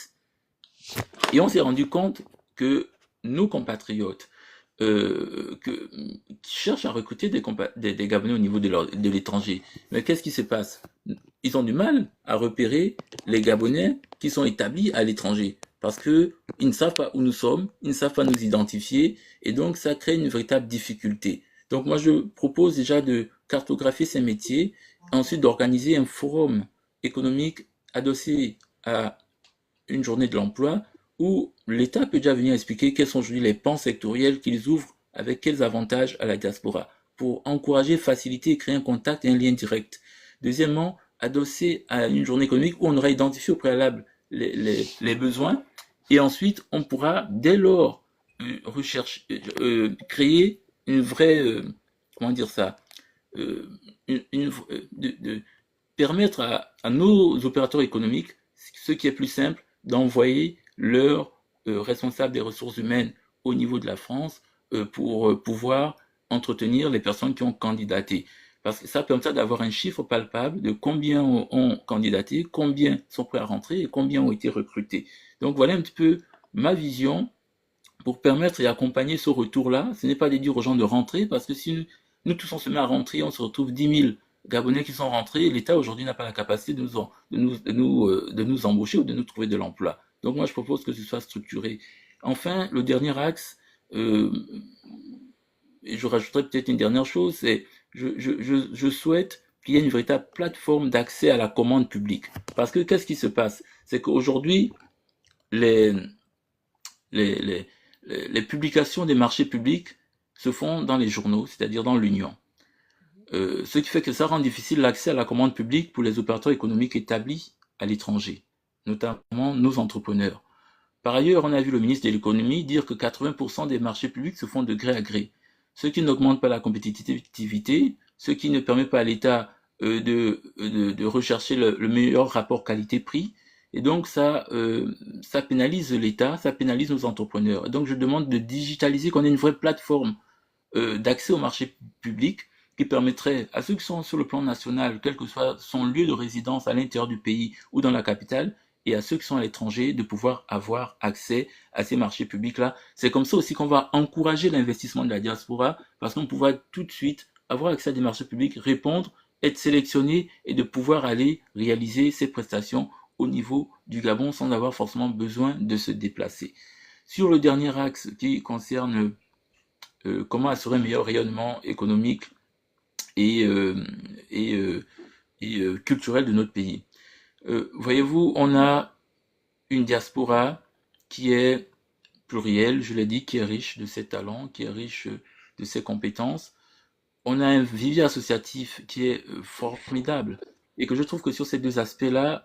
et on s'est rendu compte que nos compatriotes qui cherchent à recruter des Gabonais au niveau de l'étranger, mais qu'est-ce qui se passe? Ils ont du mal à repérer les Gabonais qui sont établis à l'étranger, parce que ils ne savent pas où nous sommes, ils ne savent pas nous identifier, et donc ça crée une véritable difficulté. Donc moi je propose déjà de cartographier ces métiers, ensuite d'organiser un forum économique adossé à une journée de l'emploi où l'État peut déjà venir expliquer quels sont aujourd'hui les pans sectoriels qu'ils ouvrent avec quels avantages à la diaspora pour encourager, faciliter et créer un contact et un lien direct. Deuxièmement, adossé à une journée économique où on aura identifié au préalable les besoins et ensuite on pourra dès lors créer une vraie comment dire ça, de permettre à nos opérateurs économiques, ce qui est plus simple, d'envoyer leurs responsables des ressources humaines au niveau de la France pour pouvoir entretenir les personnes qui ont candidaté. Parce que ça permet d'avoir un chiffre palpable de combien ont candidaté, combien sont prêts à rentrer et combien ont été recrutés. Donc voilà un petit peu ma vision pour permettre et accompagner ce retour-là. Ce n'est pas de dire aux gens de rentrer, parce que si nous tous on se met à rentrer, on se retrouve 10 000 Gabonais qui sont rentrés, l'État aujourd'hui n'a pas la capacité de nous embaucher ou de nous trouver de l'emploi. Donc moi je propose que ce soit structuré. Enfin, le dernier axe, euh, et je rajouterais peut-être une dernière chose, c'est je souhaite qu'il y ait une véritable plateforme d'accès à la commande publique. Parce que qu'est-ce qui se passe? C'est qu'aujourd'hui, les, les, les, les publications des marchés publics se font dans les journaux, c'est-à-dire dans l'Union. Ce qui fait que ça rend difficile l'accès à la commande publique pour les opérateurs économiques établis à l'étranger, notamment nos entrepreneurs. Par ailleurs, on a vu le ministre de l'économie dire que 80% des marchés publics se font de gré à gré, ce qui n'augmente pas la compétitivité, ce qui ne permet pas à l'État de rechercher le meilleur rapport qualité-prix, et donc ça pénalise l'État, ça pénalise nos entrepreneurs. Et donc je demande de digitaliser, qu'on ait une vraie plateforme d'accès au marché public qui permettrait à ceux qui sont sur le plan national, quel que soit son lieu de résidence à l'intérieur du pays ou dans la capitale, et à ceux qui sont à l'étranger de pouvoir avoir accès à ces marchés publics-là. C'est comme ça aussi qu'on va encourager l'investissement de la diaspora, parce qu'on pourra tout de suite avoir accès à des marchés publics, répondre, être sélectionné et de pouvoir aller réaliser ces prestations au niveau du Gabon sans avoir forcément besoin de se déplacer. Sur le dernier axe qui concerne comment assurer un meilleur rayonnement économique et, euh, et, euh, culturel de notre pays. Voyez-vous, on a une diaspora qui est plurielle, je l'ai dit, qui est riche de ses talents, qui est riche de ses compétences. On a un vivier associatif qui est formidable et que je trouve que sur ces deux aspects-là,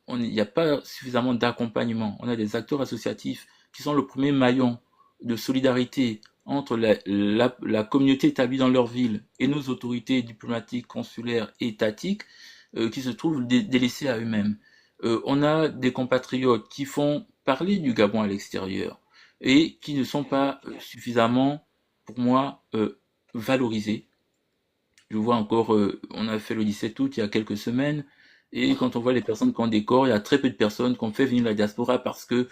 il n'y a pas suffisamment d'accompagnement. On a des acteurs associatifs qui sont le premier maillon de solidarité entre la communauté établie dans leur ville et nos autorités diplomatiques, consulaires et étatiques qui se trouvent délaissés à eux-mêmes. On a des compatriotes qui font parler du Gabon à l'extérieur et qui ne sont pas suffisamment, pour moi, valorisés. Je vois encore, on a fait le 17 août il y a quelques semaines, et quand on voit les personnes qu'on décore, il y a très peu de personnes qu'on fait venir de la diaspora parce que,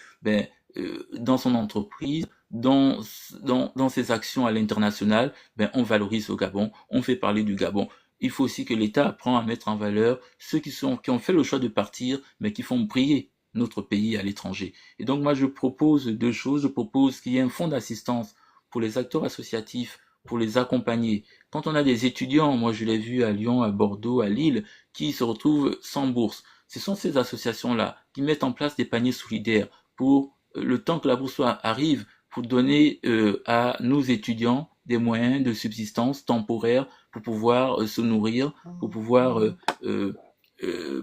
dans son entreprise, dans ses actions à l'international, on valorise au Gabon, on fait parler du Gabon. Il faut aussi que l'État apprenne à mettre en valeur ceux qui ont fait le choix de partir, mais qui font briller notre pays à l'étranger. Et donc moi je propose deux choses. Je propose qu'il y ait un fonds d'assistance pour les acteurs associatifs, pour les accompagner. Quand on a des étudiants, moi je l'ai vu à Lyon, à Bordeaux, à Lille, qui se retrouvent sans bourse, ce sont ces associations-là qui mettent en place des paniers solidaires pour le temps que la bourse arrive, pour donner à nos étudiants des moyens de subsistance temporaire pour pouvoir se nourrir, pour pouvoir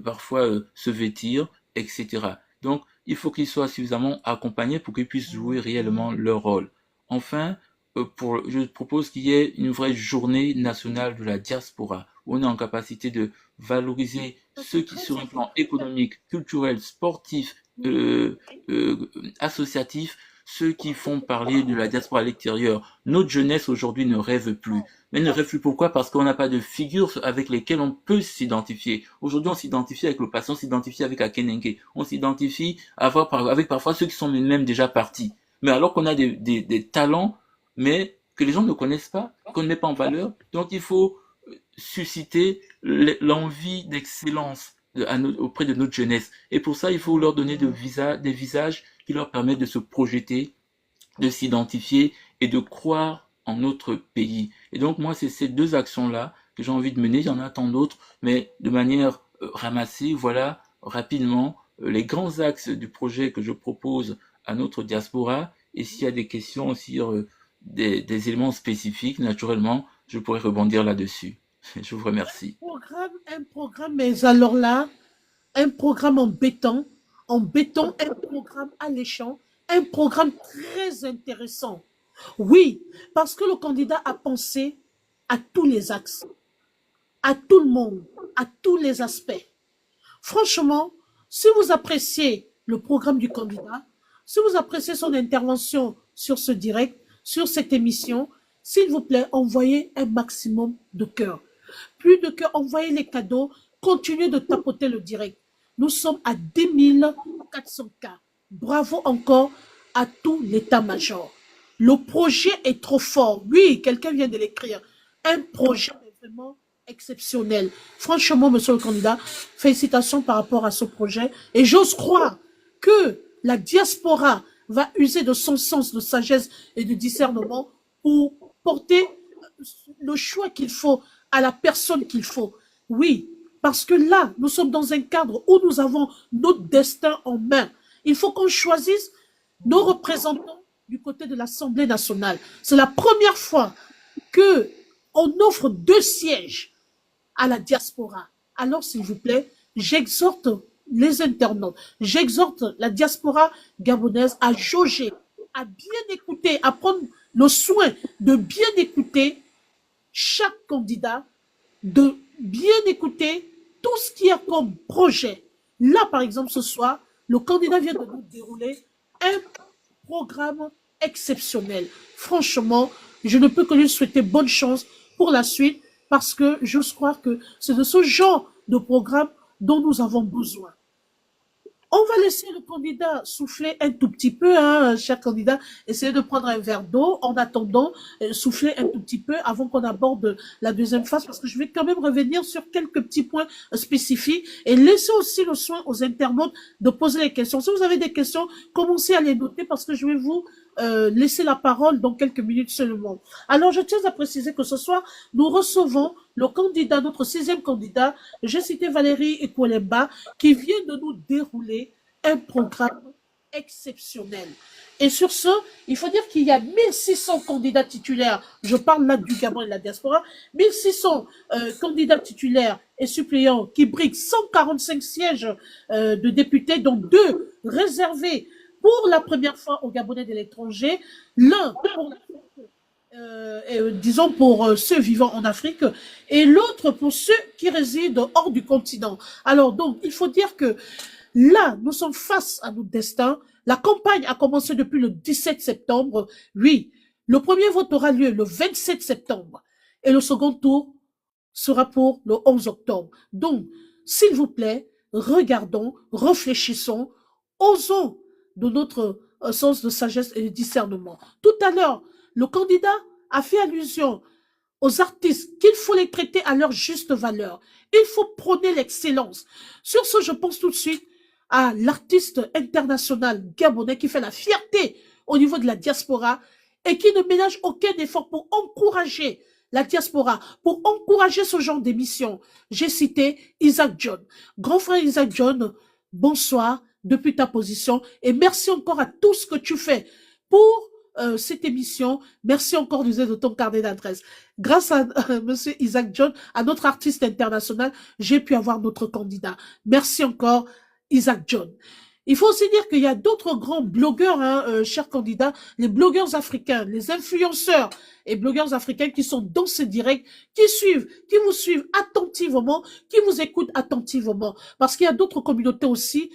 parfois se vêtir, etc. Donc, il faut qu'ils soient suffisamment accompagnés pour qu'ils puissent jouer réellement leur rôle. Enfin, je propose qu'il y ait une vraie journée nationale de la diaspora, où on est en capacité de valoriser ceux qui, sur un plan économique, culturel, sportif, associatif, ceux qui font parler de la diaspora à l'extérieur. Notre jeunesse aujourd'hui ne rêve plus. Mais ne rêve plus pourquoi? Parce qu'on n'a pas de figures avec lesquelles on peut s'identifier. Aujourd'hui, on s'identifie avec le passé, on s'identifie avec Akenenke, on s'identifie avec parfois ceux qui sont même déjà partis. Mais alors qu'on a des talents, mais que les gens ne connaissent pas, qu'on ne met pas en valeur. Donc il faut susciter l'envie d'excellence auprès de notre jeunesse. Et pour ça, il faut leur donner des visages qui leur permettent de se projeter, de s'identifier et de croire en notre pays. Et donc moi, c'est ces deux actions-là que j'ai envie de mener. Il y en a tant d'autres, mais de manière ramassée. Voilà rapidement les grands axes du projet que je propose à notre diaspora. Et s'il y a des questions sur des éléments spécifiques, naturellement, je pourrais rebondir là-dessus. Je vous remercie. Un programme, mais alors là, un programme en béton, un programme alléchant, un programme très intéressant. Oui, parce que le candidat a pensé à tous les axes, à tout le monde, à tous les aspects. Franchement, si vous appréciez le programme du candidat, si vous appréciez son intervention sur ce direct, sur cette émission, s'il vous plaît, envoyez un maximum de cœur. Plus de cœur, envoyez les cadeaux, continuez de tapoter le direct. Nous sommes à 10 400 cas. Bravo encore à tout l'état-major. Le projet est trop fort. Oui, quelqu'un vient de l'écrire. Un projet vraiment exceptionnel. Franchement, monsieur le candidat, félicitations par rapport à ce projet. Et j'ose croire que la diaspora va user de son sens de sagesse et de discernement pour porter le choix qu'il faut à la personne qu'il faut. Oui, parce que là, nous sommes dans un cadre où nous avons notre destin en main. Il faut qu'on choisisse nos représentants du côté de l'Assemblée nationale. C'est la première fois que on offre 2 sièges à la diaspora. Alors, s'il vous plaît, j'exhorte les internautes, j'exhorte la diaspora gabonaise à jauger, à bien écouter, à prendre le soin de bien écouter chaque candidat, de bien écouter tout ce qu'il y a comme projet. Là, par exemple, ce soir, le candidat vient de nous dérouler un programme exceptionnel. Franchement, je ne peux que lui souhaiter bonne chance pour la suite parce que j'ose croire que c'est de ce genre de programme dont nous avons besoin. On va laisser le candidat souffler un tout petit peu, hein, cher candidat, essayer de prendre un verre d'eau en attendant, souffler un tout petit peu avant qu'on aborde la deuxième phase, parce que je vais quand même revenir sur quelques petits points spécifiques et laisser aussi le soin aux internautes de poser les questions. Si vous avez des questions, commencez à les noter parce que je vais vous laisser la parole dans quelques minutes seulement. Alors, je tiens à préciser que ce soir, nous recevons le candidat, notre 6e candidat, j'ai cité Valérie Ekoulemba, qui vient de nous dérouler un programme exceptionnel. Et sur ce, il faut dire qu'il y a 1600 candidats titulaires, je parle là du Gabon et de la diaspora, 1600 candidats titulaires et suppléants qui briguent 145 sièges de députés, dont 2 réservés pour la première fois aux Gabonais de l'étranger, l'un pour disons pour ceux vivant en Afrique et l'autre pour ceux qui résident hors du continent. Alors donc, il faut dire que là, nous sommes face à notre destin. La campagne a commencé depuis le 17 septembre. Oui, le premier vote aura lieu le 27 septembre et le second tour sera pour le 11 octobre. Donc, s'il vous plaît, regardons, réfléchissons, osons de notre sens de sagesse et de discernement. Tout à l'heure, le candidat a fait allusion aux artistes qu'il faut les traiter à leur juste valeur. Il faut prôner l'excellence. Sur ce, je pense tout de suite à l'artiste international gabonais qui fait la fierté au niveau de la diaspora et qui ne ménage aucun effort pour encourager la diaspora, pour encourager ce genre d'émission. J'ai cité Isaac John. Grand frère Isaac John, bonsoir depuis ta position et merci encore à tout ce que tu fais pour cette émission. Merci encore d'user de ton carnet d'adresse. Grâce à monsieur Isaac John, à notre artiste international, j'ai pu avoir notre candidat. Merci encore, Isaac John. Il faut aussi dire qu'il y a d'autres grands blogueurs, hein, chers candidats, les blogueurs africains, les influenceurs et blogueurs africains qui sont dans ce direct, qui suivent, qui vous suivent attentivement, qui vous écoutent attentivement. Parce qu'il y a d'autres communautés aussi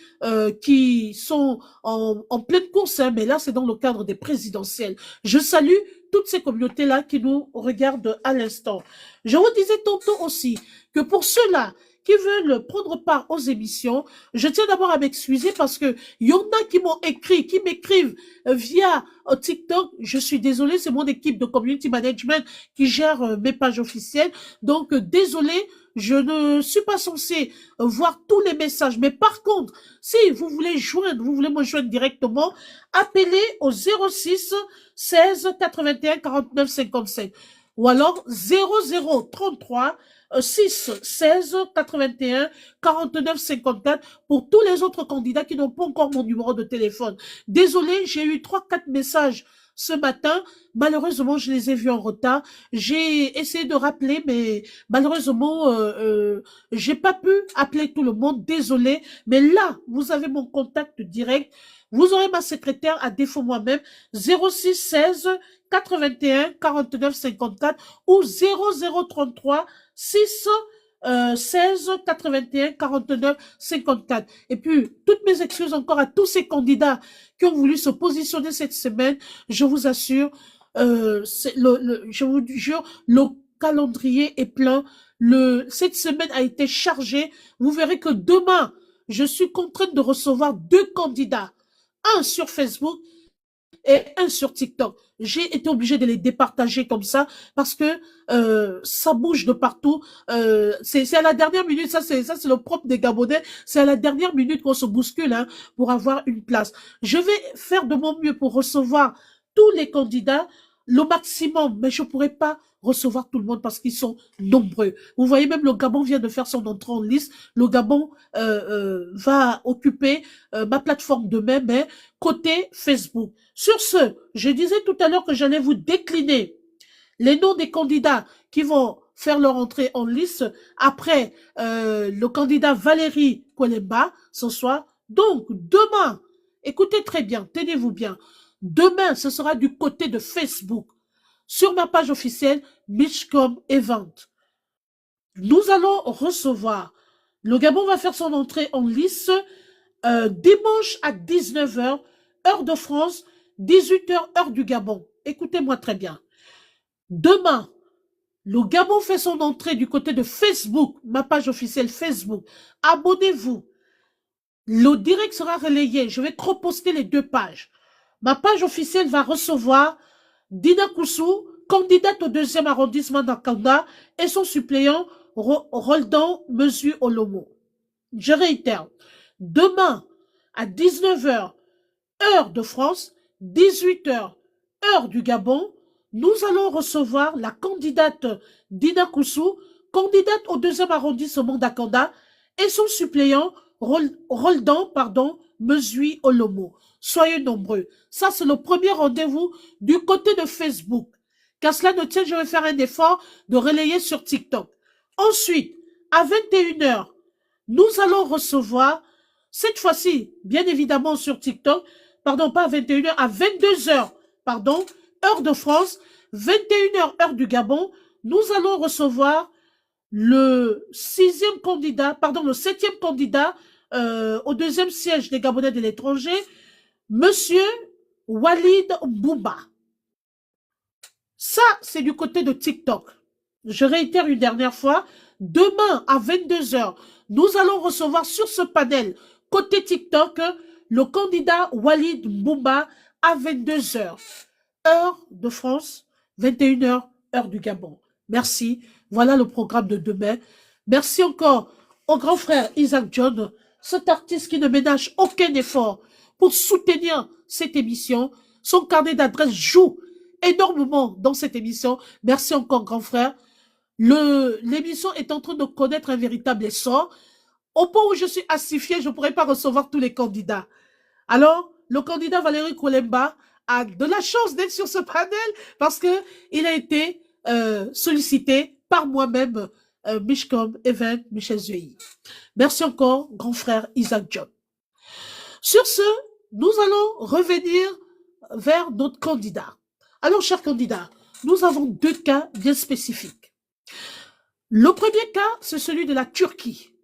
qui sont en pleine course, hein, mais là, c'est dans le cadre des présidentielles. Je salue toutes ces communautés-là qui nous regardent à l'instant. Je vous disais tantôt aussi que pour ceux-là qui veulent prendre part aux émissions, je tiens d'abord à m'excuser parce que il y en a qui m'ont écrit, qui m'écrivent via TikTok. Je suis désolée, c'est mon équipe de community management qui gère mes pages officielles. Donc, désolé, je ne suis pas censée voir tous les messages. Mais par contre, si vous voulez joindre, vous voulez me joindre directement, appelez au 06 16 81 49 57 ou alors 0033 6 16 81 49 54 pour tous les autres candidats qui n'ont pas encore mon numéro de téléphone. Désolé, j'ai eu 3-4 messages ce matin. Malheureusement, je les ai vus en retard. J'ai essayé de rappeler, mais malheureusement, j'ai pas pu appeler tout le monde. Désolé. Mais là, vous avez mon contact direct. Vous aurez ma secrétaire, à défaut moi-même, 06 16 81 49 54 ou 0033 6 16 81 49 54. Et puis, toutes mes excuses encore à tous ces candidats qui ont voulu se positionner cette semaine. Je vous assure, je vous jure, le calendrier est plein. Cette semaine a été chargée. Vous verrez que demain, je suis contrainte de recevoir 2 candidats. Un sur Facebook et un sur TikTok. J'ai été obligée de les départager comme ça parce que ça bouge de partout. C'est à la dernière minute, ça c'est le propre des Gabonais. C'est à la dernière minute qu'on se bouscule hein, pour avoir une place. Je vais faire de mon mieux pour recevoir tous les candidats le maximum, mais je pourrais pas recevoir tout le monde parce qu'ils sont nombreux. Vous voyez, même le Gabon vient de faire son entrée en liste. Le Gabon va occuper ma plateforme demain, mais côté Facebook. Sur ce, je disais tout à l'heure que j'allais vous décliner les noms des candidats qui vont faire leur entrée en liste après le candidat Valérie Kolemba ce soir. Donc, demain, écoutez très bien, tenez-vous bien, demain, ce sera du côté de Facebook, sur ma page officielle, Mitchcom Event. Nous allons recevoir, le Gabon va faire son entrée en liste dimanche à 19 h, heure de France, 18 h, heure du Gabon. Écoutez-moi très bien. Demain, le Gabon fait son entrée du côté de Facebook, ma page officielle Facebook. Abonnez-vous. Le direct sera relayé. Je vais trop poster les 2 pages. Ma page officielle va recevoir Dina Koussou, candidate au 2e arrondissement d'Akanda, et son suppléant Roldan Mesu Olomo. Je réitère. Demain, à 19 h, heure de France, 18 h, heure du Gabon, nous allons recevoir la candidate Dina Koussou, candidate au 2e arrondissement d'Akanda, et son suppléant Roldan, Mesui Olomo. Soyez nombreux. Ça, c'est le premier rendez-vous du côté de Facebook. Qu'à cela ne tienne, je vais faire un effort de relayer sur TikTok. Ensuite, à 21 h, nous allons recevoir, cette fois-ci, bien évidemment sur TikTok, pardon, pas à 21 h, à 22 h, pardon, heure de France, 21 h, heure du Gabon, nous allons recevoir le 6e candidat, pardon, le 7e candidat au 2e siège des Gabonais de l'étranger, Monsieur Walid Mbouba. Ça, c'est du côté de TikTok. Je réitère une dernière fois, demain à 22 h, nous allons recevoir sur ce panel, côté TikTok, le candidat Walid Mbouba à 22 h, heure de France, 21 h, heure du Gabon. Merci. Voilà le programme de demain. Merci encore au grand frère Isaac John, cet artiste qui ne ménage aucun effort pour soutenir cette émission. Son carnet d'adresses joue énormément dans cette émission. Merci encore, grand frère. L'émission est en train de connaître un véritable essor. Au point où je suis assifiée, je ne pourrais pas recevoir tous les candidats. Alors, le candidat Valérie Kolemba a de la chance d'être sur ce panel parce qu'il a été sollicité par moi-même, Mishcom Event Michel Zuei. Merci encore, grand frère Isaac John. Sur ce, nous allons revenir vers notre candidat. Alors, chers candidats, nous avons 2 cas bien spécifiques. Le premier cas, c'est celui de la Turquie.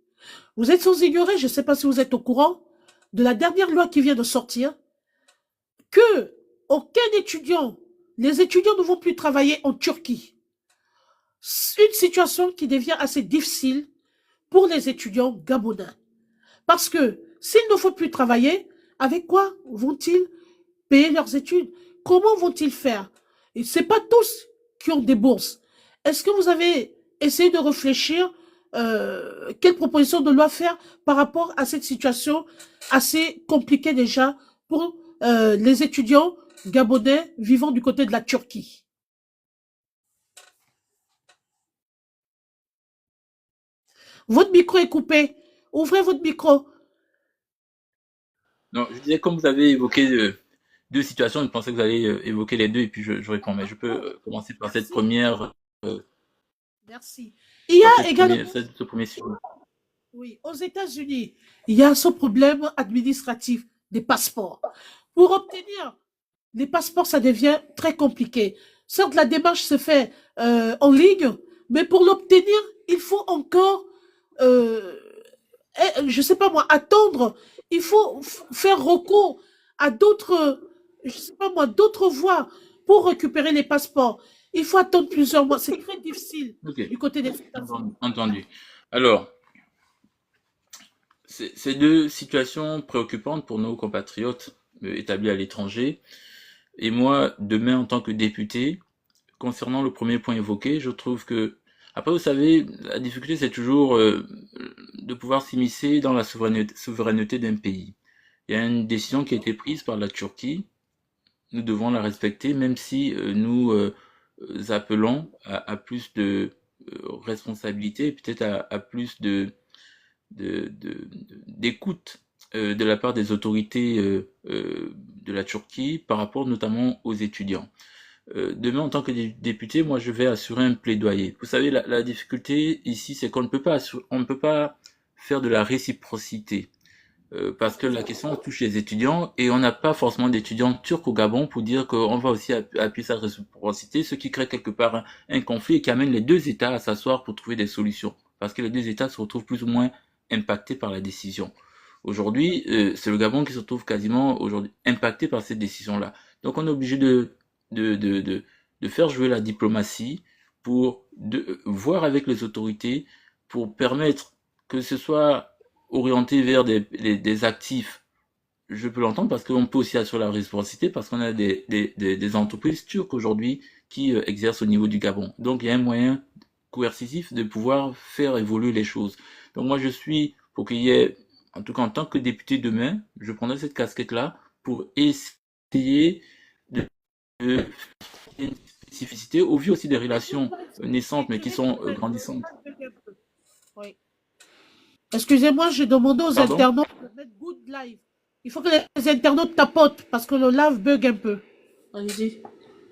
Vous êtes sans ignorer, je ne sais pas si vous êtes au courant, de la dernière loi qui vient de sortir, que aucun étudiant, les étudiants ne vont plus travailler en Turquie. Une situation qui devient assez difficile pour les étudiants gabonais. Parce que s'il ne faut plus travailler, avec quoi vont-ils payer leurs études? Comment vont-ils faire? Et ce n'est pas tous qui ont des bourses. Est-ce que vous avez essayé de réfléchir quelle proposition de loi faire par rapport à cette situation assez compliquée déjà pour les étudiants gabonais vivant du côté de la Turquie? Votre micro est coupé. Ouvrez votre micro. Non, je disais, comme vous avez évoqué deux situations. Je pensais que vous allez évoquer les deux et puis je réponds. Mais je peux commencer par cette Merci. première, Merci. Il y a également, ce premier sujet. oui, aux États-Unis, il y a ce problème administratif des passeports. Pour obtenir les passeports, ça devient très compliqué. Certes, la démarche se fait en ligne, mais pour l'obtenir, il faut encore, euh, je sais pas moi, attendre. Il faut faire recours à d'autres, je sais pas moi, d'autres voies pour récupérer les passeports. Il faut attendre plusieurs mois. C'est très difficile Ok, du côté des États-Unis. entendu. Alors, c'est deux situations préoccupantes pour nos compatriotes établis à l'étranger. Et moi, demain, en tant que député, concernant le premier point évoqué, je trouve que, après, vous savez, la difficulté, c'est toujours de pouvoir s'immiscer dans la souveraineté d'un pays. Il y a une décision qui a été prise par la Turquie. Nous devons la respecter, même si nous appelons à plus de responsabilité, peut-être à plus d'écoute de la part des autorités de la Turquie par rapport notamment aux étudiants. Demain, en tant que député, moi, je vais assurer un plaidoyer. Vous savez, la difficulté ici, c'est qu'on ne peut pas on ne peut pas faire de la réciprocité. Parce que la question touche les étudiants et on n'a pas forcément d'étudiants turcs au Gabon pour dire qu'on va aussi appuyer sa réciprocité, ce qui crée quelque part un conflit et qui amène les deux États à s'asseoir pour trouver des solutions. Parce que les deux États se retrouvent plus ou moins impactés par la décision. Aujourd'hui, c'est le Gabon qui se retrouve quasiment aujourd'hui impacté par cette décision-là. Donc on est obligé de faire jouer la diplomatie pour voir avec les autorités pour permettre que ce soit orienté vers des actifs, je peux l'entendre parce qu'on peut aussi assurer la réciprocité parce qu'on a des entreprises turques aujourd'hui qui exercent au niveau du Gabon. Donc il y a un moyen coercitif de pouvoir faire évoluer les choses. Donc moi je suis pour qu'il y ait, en tout cas en tant que député demain, je prendrai cette casquette-là pour essayer de faire une spécificité au vu aussi des relations naissantes mais qui sont grandissantes. Oui. Excusez-moi, j'ai demandé aux Pardon? internautes de mettre good live. Il faut que les internautes tapotent parce que le live bug un peu. Allez-y.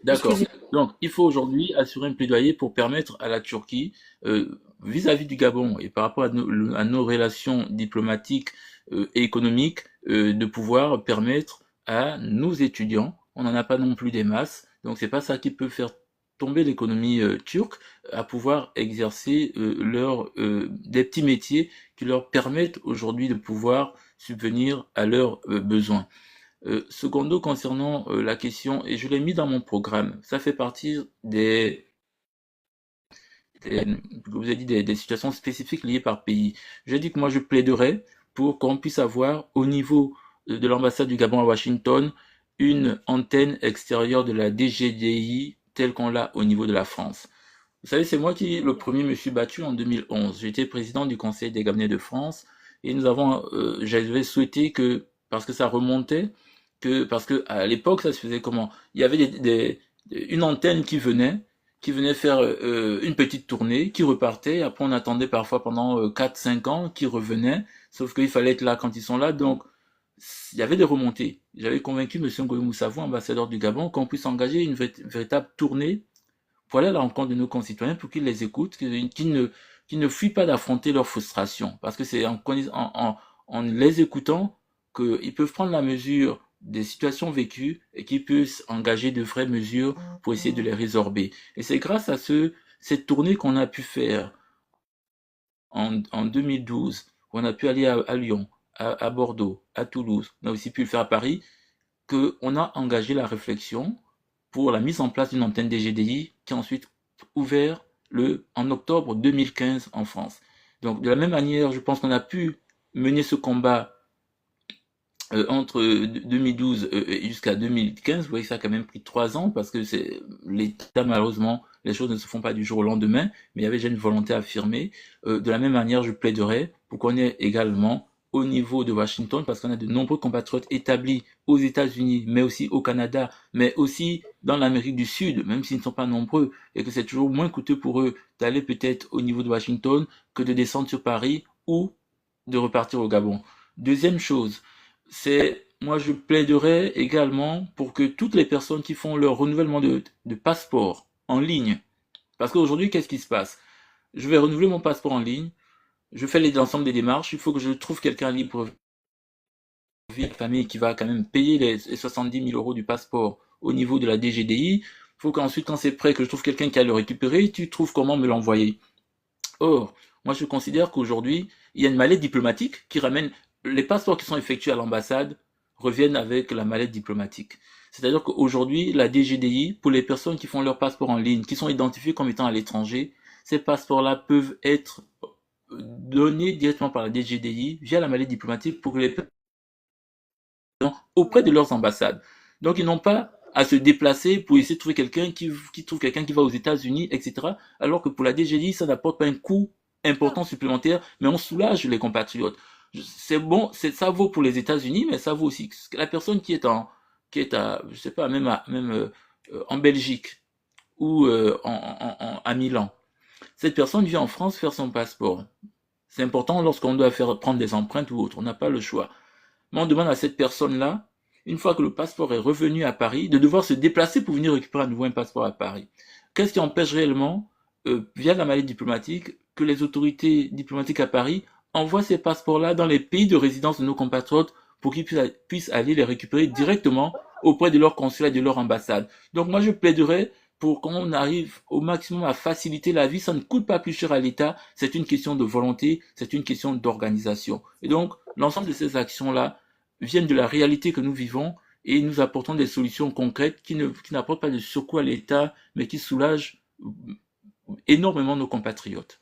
D'accord. Excusez. Donc, il faut aujourd'hui assurer un plaidoyer pour permettre à la Turquie, vis-à-vis du Gabon et par rapport à nos relations diplomatiques et économiques, de pouvoir permettre à nos étudiants, on n'en a pas non plus des masses, donc c'est pas ça qui peut faire tomber l'économie turque, à pouvoir exercer des petits métiers qui leur permettent aujourd'hui de pouvoir subvenir à leurs besoins. Secondo, concernant la question, et je l'ai mis dans mon programme, ça fait partie vous avez dit des situations spécifiques liées par pays. J'ai dit que moi je plaiderais pour qu'on puisse avoir au niveau de l'ambassade du Gabon à Washington une antenne extérieure de la DGDI telle qu'on l'a au niveau de la France. Vous savez, c'est moi qui le premier me suis battu en 2011. J'étais président du Conseil des Gabonais de France et j'avais souhaité que, parce que ça remontait, parce que à l'époque ça se faisait comment? Il y avait une antenne qui venait faire une petite tournée, qui repartait. Après on attendait parfois pendant 4-5 ans, qui revenait. Sauf qu'il fallait être là quand ils sont là, donc il y avait des remontées. J'avais convaincu M. Ngoï Moussavou, ambassadeur du Gabon, qu'on puisse engager une véritable tournée pour aller à la rencontre de nos concitoyens, pour qu'ils les écoutent, qu'ils ne fuient pas d'affronter leur frustration. Parce que c'est en les écoutant qu'ils peuvent prendre la mesure des situations vécues et qu'ils puissent engager de vraies mesures pour essayer de les résorber. Et c'est grâce à cette tournée qu'on a pu faire en 2012, où on a pu aller à Lyon, à Bordeaux, à Toulouse, on a aussi pu le faire à Paris, qu'on a engagé la réflexion pour la mise en place d'une antenne des GDI qui a ensuite ouvert en octobre 2015 en France. Donc de la même manière, je pense qu'on a pu mener ce combat entre 2012 jusqu'à 2015. Vous voyez que ça a quand même pris 3 ans parce que c'est l'État, malheureusement, les choses ne se font pas du jour au lendemain, mais il y avait déjà une volonté affirmée. De la même manière, je plaiderais pour qu'on ait également au niveau de Washington, parce qu'on a de nombreux compatriotes établis aux États-Unis, mais aussi au Canada, mais aussi dans l'Amérique du Sud, même s'ils ne sont pas nombreux, et que c'est toujours moins coûteux pour eux d'aller peut-être au niveau de Washington que de descendre sur Paris ou de repartir au Gabon. Deuxième chose, c'est moi, je plaiderais également pour que toutes les personnes qui font leur renouvellement de passeport en ligne, parce qu'aujourd'hui, qu'est-ce qui se passe? Je vais renouveler mon passeport en ligne, je fais l'ensemble des démarches, il faut que je trouve quelqu'un libre vie de famille qui va quand même payer les 70 000 euros du passeport au niveau de la DGDI. Il faut qu'ensuite, quand c'est prêt, que je trouve quelqu'un qui a le récupérer, tu trouves comment me l'envoyer. Or, moi je considère qu'aujourd'hui, il y a une mallette diplomatique qui ramène les passeports qui sont effectués à l'ambassade reviennent avec la mallette diplomatique. C'est-à-dire qu'aujourd'hui, la DGDI, pour les personnes qui font leur passeport en ligne, qui sont identifiées comme étant à l'étranger, ces passeports-là peuvent être donnés directement par la DGDI via la mallette diplomatique pour que les personnes auprès de leurs ambassades. Donc ils n'ont pas à se déplacer pour essayer de trouver quelqu'un qui trouve quelqu'un qui va aux États-Unis, etc. Alors que pour la DGDI, ça n'apporte pas un coût important supplémentaire, mais on soulage les compatriotes. C'est bon, ça vaut pour les États-Unis, mais ça vaut aussi la personne qui est à, je sais pas, même en Belgique ou à Milan. Cette personne vient en France faire son passeport. C'est important lorsqu'on doit prendre des empreintes ou autre. On n'a pas le choix. Mais on demande à cette personne-là, une fois que le passeport est revenu à Paris, de devoir se déplacer pour venir récupérer à nouveau un passeport à Paris. Qu'est-ce qui empêche réellement, via la mallette diplomatique, que les autorités diplomatiques à Paris envoient ces passeports-là dans les pays de résidence de nos compatriotes pour qu'ils puissent aller les récupérer directement auprès de leur consulat et de leur ambassade. Donc moi je plaiderais pour qu'on arrive au maximum à faciliter la vie, ça ne coûte pas plus cher à l'État, c'est une question de volonté, c'est une question d'organisation. Et donc, l'ensemble de ces actions-là viennent de la réalité que nous vivons et nous apportons des solutions concrètes qui n'apportent pas de secours à l'État, mais qui soulagent énormément nos compatriotes.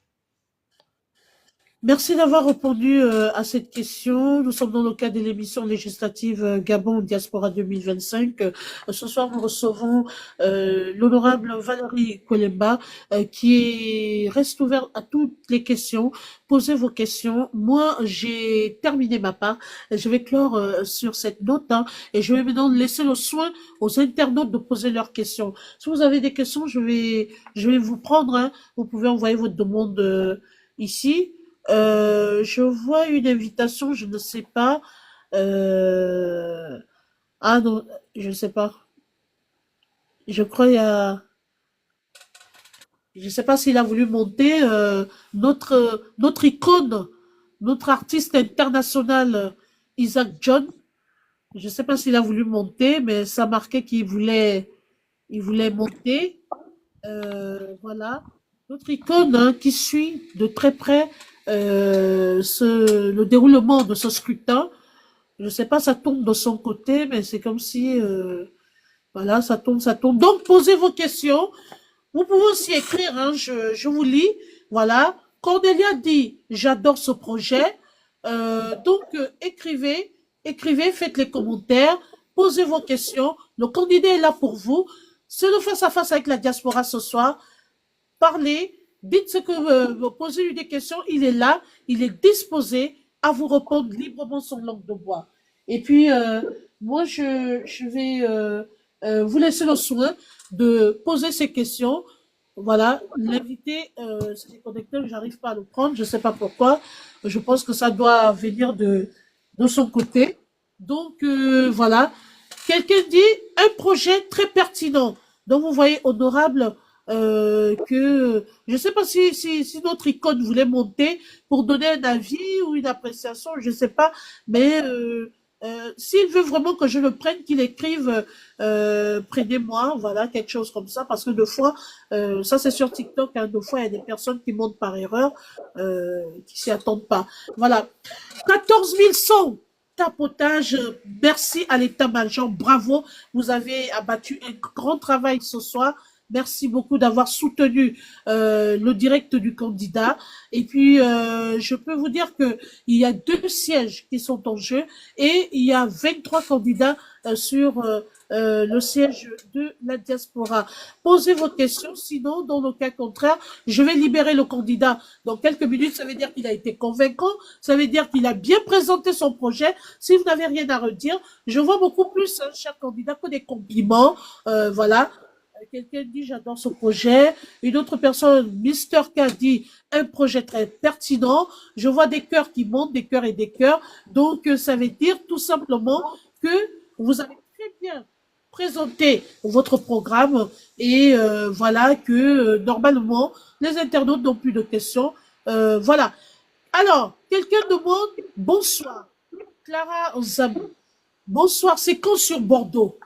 Merci d'avoir répondu à cette question. Nous sommes dans le cadre de l'émission législative Gabon Diaspora 2025. Ce soir, nous recevons l'honorable Valérie Kolemba qui reste ouverte à toutes les questions. Posez vos questions. Moi, j'ai terminé ma part. Je vais clore sur cette note et je vais maintenant laisser le soin aux internautes de poser leurs questions. Si vous avez des questions, je vais vous prendre. Vous pouvez envoyer votre demande ici. Je vois une invitation, je ne sais pas. Ah non, je ne sais pas. Je crois il y a. Je ne sais pas s'il a voulu monter notre icône, notre artiste international Isaac John. Je ne sais pas s'il a voulu monter, mais ça marquait il voulait monter. Voilà. Notre icône qui suit de très près le déroulement de ce scrutin. Je ne sais pas, ça tombe de son côté, mais c'est comme si, voilà, ça tombe, ça tombe. Donc, posez vos questions. Vous pouvez aussi écrire, je vous lis. Voilà. Cornelia dit, j'adore ce projet. Donc, écrivez, faites les commentaires, posez vos questions. Le candidat est là pour vous. C'est le face-à-face avec la diaspora ce soir. Parlez, dites ce que vous posez-lui des questions, il est là, il est disposé à vous répondre librement son langue de bois. Et puis, moi, je vais vous laisser le soin de poser ces questions. Voilà, l'invité s'est connecté, j'arrive pas à le prendre, je ne sais pas pourquoi. Je pense que ça doit venir de son côté. Donc, voilà. Quelqu'un dit un projet très pertinent. Donc, vous voyez, honorable, que je ne sais pas si notre icône voulait monter pour donner un avis ou une appréciation, je ne sais pas, mais s'il veut vraiment que je le prenne, qu'il écrive prenez-moi, voilà, quelque chose comme ça, parce que deux fois, ça c'est sur TikTok, deux fois il y a des personnes qui montent par erreur, qui s'y attendent pas. Voilà. 14 100 tapotage, merci à l'état-major, bravo, vous avez abattu un grand travail ce soir. Merci beaucoup d'avoir soutenu le direct du candidat. Et puis, je peux vous dire que il y a 2 sièges qui sont en jeu et il y a 23 candidats sur le siège de la diaspora. Posez vos questions, sinon, dans le cas contraire, je vais libérer le candidat dans quelques minutes. Ça veut dire qu'il a été convaincant, ça veut dire qu'il a bien présenté son projet. Si vous n'avez rien à redire, je vois beaucoup plus, cher candidat, que des compliments. Voilà. Quelqu'un dit j'adore ce projet. Une autre personne, Mister K, dit un projet très pertinent. Je vois des cœurs qui montent, des cœurs et des cœurs. Donc, ça veut dire tout simplement que vous avez très bien présenté votre programme et voilà que normalement les internautes n'ont plus de questions. Voilà. Alors, quelqu'un demande bonsoir. Clara Ozabou. Bonsoir, c'est quand sur Bordeaux,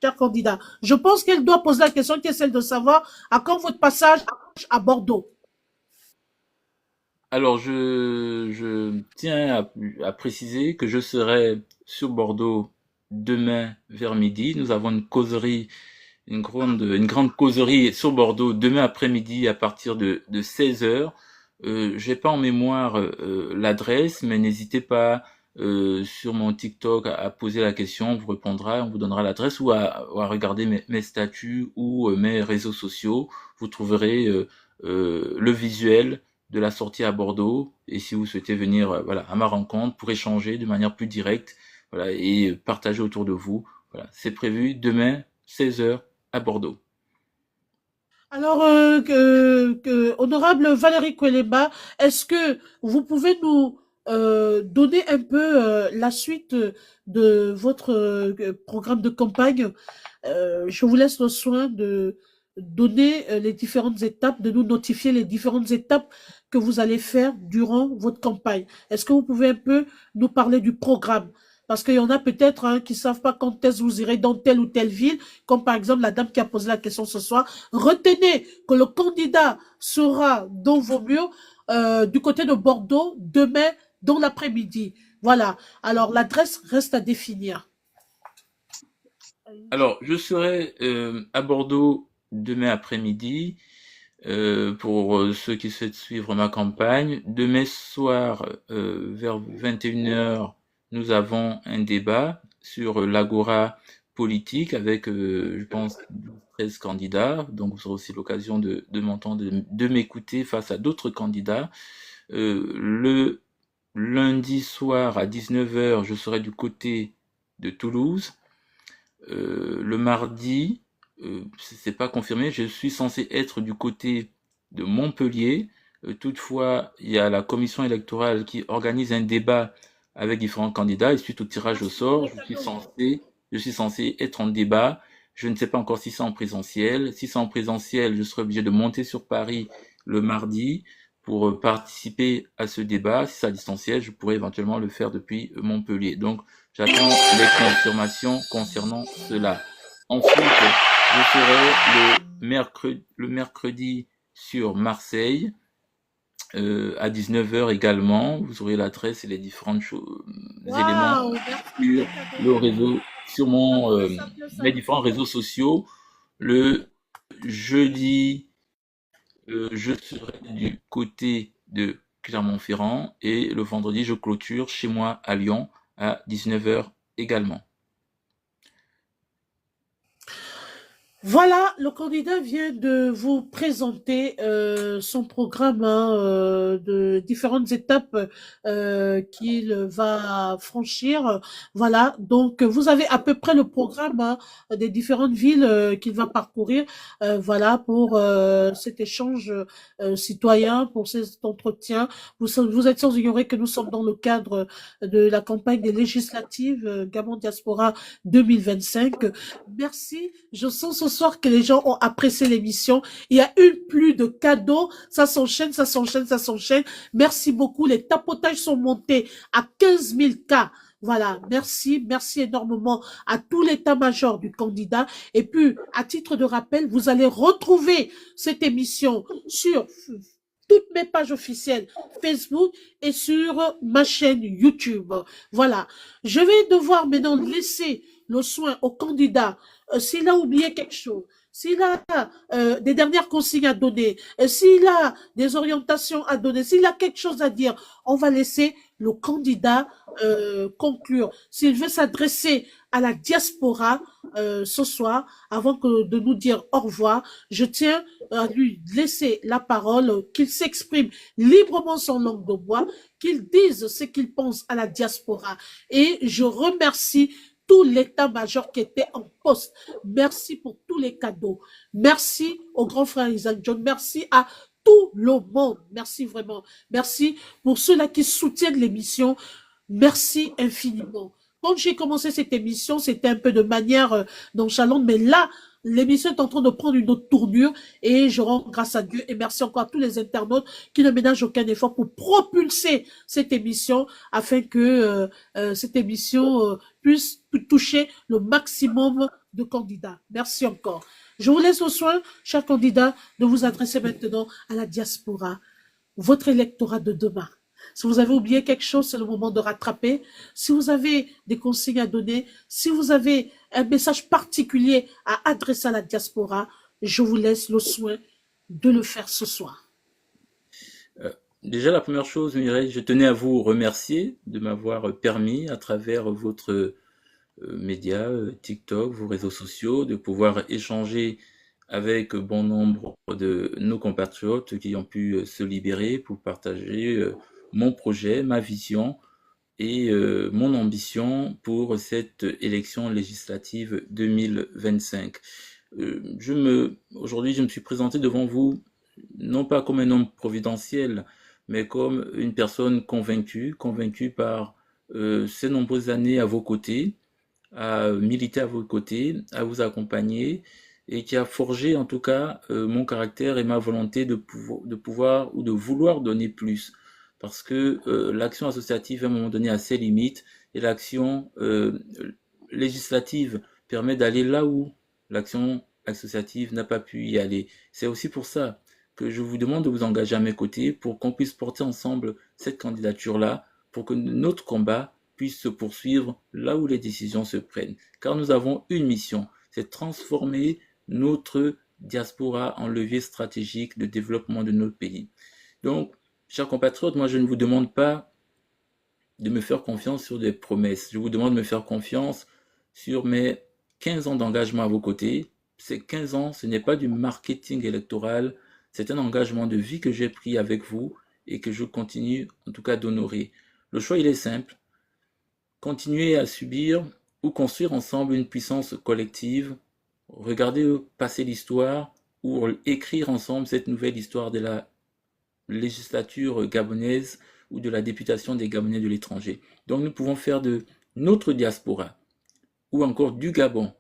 cher candidat? Je pense qu'elle doit poser la question qui est celle de savoir à quand votre passage à Bordeaux. Alors, je tiens à préciser que je serai sur Bordeaux demain vers midi. Nous avons une causerie, une grande causerie sur Bordeaux demain après-midi à partir de 16 heures. J'ai pas en mémoire l'adresse, mais n'hésitez pas sur mon TikTok à poser la question, on vous répondra, on vous donnera l'adresse ou à regarder mes statuts ou mes réseaux sociaux. Vous trouverez le visuel de la sortie à Bordeaux et si vous souhaitez venir voilà à ma rencontre pour échanger de manière plus directe voilà et partager autour de vous. Voilà, c'est prévu demain 16 heures à Bordeaux. Alors, honorable Valérie Koueleba, est-ce que vous pouvez nous donner un peu la suite de votre programme de campagne? Je vous laisse le soin de donner les différentes étapes, de nous notifier les différentes étapes que vous allez faire durant votre campagne. Est-ce que vous pouvez un peu nous parler du programme? Parce qu'il y en a peut-être hein, qui ne savent pas quand est-ce que vous irez dans telle ou telle ville, comme par exemple la dame qui a posé la question ce soir. Retenez que le candidat sera dans vos murs du côté de Bordeaux demain dans l'après-midi. Voilà. Alors l'adresse reste à définir. Alors, je serai à Bordeaux demain après-midi pour ceux qui souhaitent suivre ma campagne. Demain soir, vers 21 heures, nous avons un débat sur l'agora politique avec, je pense, 13 candidats. Donc, vous aurez aussi l'occasion de m'entendre, de m'écouter face à d'autres candidats. Le lundi soir à 19 heures, je serai du côté de Toulouse. Le mardi, c'est pas confirmé, je suis censé être du côté de Montpellier. Toutefois, il y a la commission électorale qui organise un débat avec différents candidats et suite au tirage au sort, je suis censé être en débat. Je ne sais pas encore si c'est en présentiel. Si c'est en présentiel, je serai obligé de monter sur Paris le mardi pour participer à ce débat. Si c'est à distanciel, je pourrais éventuellement le faire depuis Montpellier. Donc, j'attends les confirmations concernant cela. Ensuite, je serai le mercredi sur Marseille à 19 heures également. Vous aurez l'adresse et les différents éléments Waouh, sur merci, cadeau. le réseau, sur Ça peut, ça mes peut. différents réseaux sociaux. Le jeudi, je serai du côté de Clermont-Ferrand et le vendredi, je clôture chez moi à Lyon à 19 heures également. Voilà, le candidat vient de vous présenter son programme hein, de différentes étapes qu'il va franchir. Voilà, donc vous avez à peu près le programme hein, des différentes villes qu'il va parcourir. Voilà pour cet échange citoyen, pour cet entretien. Vous êtes sans ignorer que nous sommes dans le cadre de la campagne des législatives Gabon Diaspora 2025. Merci. Je sens ce soir que les gens ont apprécié l'émission. Il y a eu plus de cadeaux. Ça s'enchaîne, ça s'enchaîne, ça s'enchaîne. Merci beaucoup. Les tapotages sont montés à 15 000 cas. Voilà, merci, merci énormément à tout l'état-major du candidat. Et puis, à titre de rappel, vous allez retrouver cette émission sur toutes mes pages officielles Facebook et sur ma chaîne YouTube. Voilà. Je vais devoir maintenant laisser le soin au candidat s'il a oublié quelque chose, s'il a des dernières consignes à donner, s'il a des orientations à donner, s'il a quelque chose à dire, on va laisser le candidat conclure. S'il veut s'adresser à la diaspora ce soir, avant que de nous dire au revoir, je tiens à lui laisser la parole, qu'il s'exprime librement son langue de bois, qu'il dise ce qu'il pense à la diaspora. Et je remercie tout l'état-major qui était en poste. Merci pour tous les cadeaux. Merci au grand frère Isaac John. Merci à tout le monde. Merci vraiment. Merci pour ceux-là qui soutiennent l'émission. Merci infiniment. Quand j'ai commencé cette émission, c'était un peu de manière nonchalante, mais là, l'émission est en train de prendre une autre tournure et je rends grâce à Dieu et merci encore à tous les internautes qui ne ménagent aucun effort pour propulser cette émission afin que cette émission puisse toucher le maximum de candidats. Merci encore. Je vous laisse au soin, chers candidats, de vous adresser maintenant à la diaspora, votre électorat de demain. Si vous avez oublié quelque chose, c'est le moment de rattraper. Si vous avez des consignes à donner, si vous avez un message particulier à adresser à la diaspora, je vous laisse le soin de le faire ce soir. Déjà, la première chose, Mireille, je tenais à vous remercier de m'avoir permis, à travers votre média, TikTok, vos réseaux sociaux, de pouvoir échanger avec bon nombre de nos compatriotes qui ont pu se libérer pour partager mon projet, ma vision et mon ambition pour cette élection législative 2025. Aujourd'hui, je me suis présenté devant vous non pas comme un homme providentiel, mais comme une personne convaincue par ces nombreuses années à vos côtés, à militer à vos côtés, à vous accompagner, et qui a forgé en tout cas mon caractère et ma volonté de pouvoir ou de vouloir donner plus. Parce que l'action associative, à un moment donné, a ses limites, et l'action législative permet d'aller là où l'action associative n'a pas pu y aller. C'est aussi pour ça que je vous demande de vous engager à mes côtés pour qu'on puisse porter ensemble cette candidature-là, pour que notre combat puisse se poursuivre là où les décisions se prennent. Car nous avons une mission, c'est transformer notre diaspora en levier stratégique de développement de notre pays. Donc, chers compatriotes, moi je ne vous demande pas de me faire confiance sur des promesses. Je vous demande de me faire confiance sur mes 15 ans d'engagement à vos côtés. Ces 15 ans, ce n'est pas du marketing électoral, c'est un engagement de vie que j'ai pris avec vous et que je continue en tout cas d'honorer. Le choix, il est simple. Continuer à subir ou construire ensemble une puissance collective, regarder passer l'histoire ou écrire ensemble cette nouvelle histoire de la législature gabonaise ou de la députation des Gabonais de l'étranger. Donc nous pouvons faire de notre diaspora ou encore du Gabon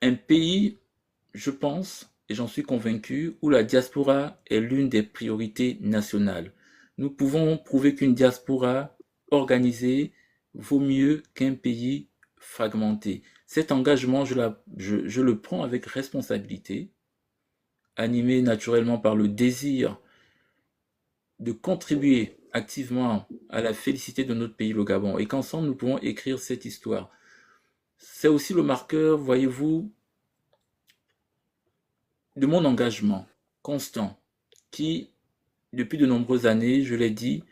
un pays, je pense, et j'en suis convaincu, où la diaspora est l'une des priorités nationales. Nous pouvons prouver qu'une diaspora organisée vaut mieux qu'un pays fragmenté. Cet engagement, je le prends avec responsabilité, animé naturellement par le désir de contribuer activement à la félicité de notre pays, le Gabon, et qu'ensemble nous pouvons écrire cette histoire. C'est aussi le marqueur, voyez-vous, de mon engagement constant qui, depuis de nombreuses années, je l'ai dit,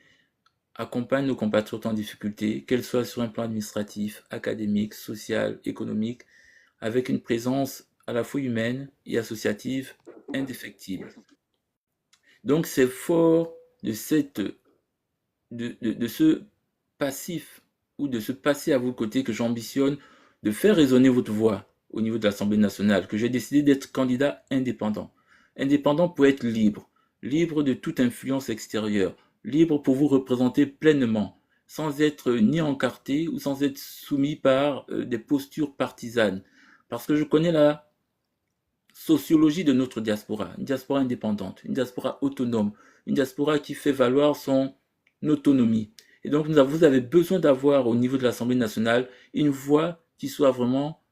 accompagne nos compatriotes en difficulté, qu'elles soient sur un plan administratif, académique, social, économique, avec une présence à la fois humaine et associative indéfectible. Donc c'est fort de ce passif ou de ce passé à vos côtés que j'ambitionne de faire résonner votre voix au niveau de l'Assemblée nationale, que j'ai décidé d'être candidat indépendant. Indépendant pour être libre, libre de toute influence extérieure, libre pour vous représenter pleinement, sans être ni encarté ou sans être soumis par des postures partisanes. Parce que je connais la sociologie de notre diaspora, une diaspora indépendante, une diaspora autonome, une diaspora qui fait valoir son autonomie. Et donc vous avez besoin d'avoir au niveau de l'Assemblée nationale une voix qui soit vraiment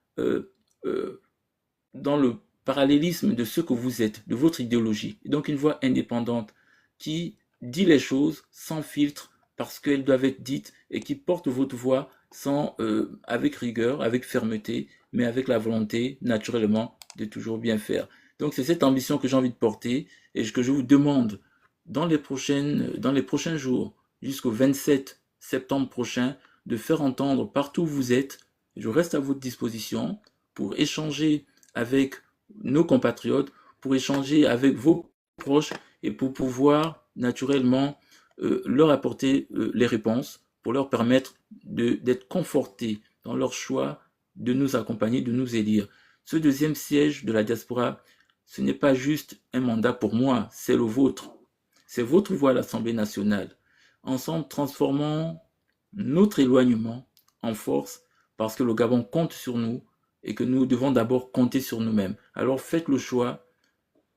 dans le parallélisme de ce que vous êtes, de votre idéologie. Et donc une voix indépendante qui dit les choses sans filtre parce qu'elles doivent être dites et qui porte votre voix sans, avec rigueur, avec fermeté, mais avec la volonté naturellement de toujours bien faire. Donc c'est cette ambition que j'ai envie de porter et que je vous demande dans les prochains jours jusqu'au 27 septembre prochain de faire entendre partout où vous êtes. Je reste à votre disposition pour échanger avec nos compatriotes, pour échanger avec vos proches et pour pouvoir naturellement leur apporter les réponses, pour leur permettre d'être confortés dans leur choix de nous accompagner, de nous élire. Ce deuxième siège de la diaspora, ce n'est pas juste un mandat pour moi, c'est le vôtre. C'est votre voix à l'Assemblée nationale. Ensemble, transformons notre éloignement en force parce que le Gabon compte sur nous et que nous devons d'abord compter sur nous-mêmes. Alors faites le choix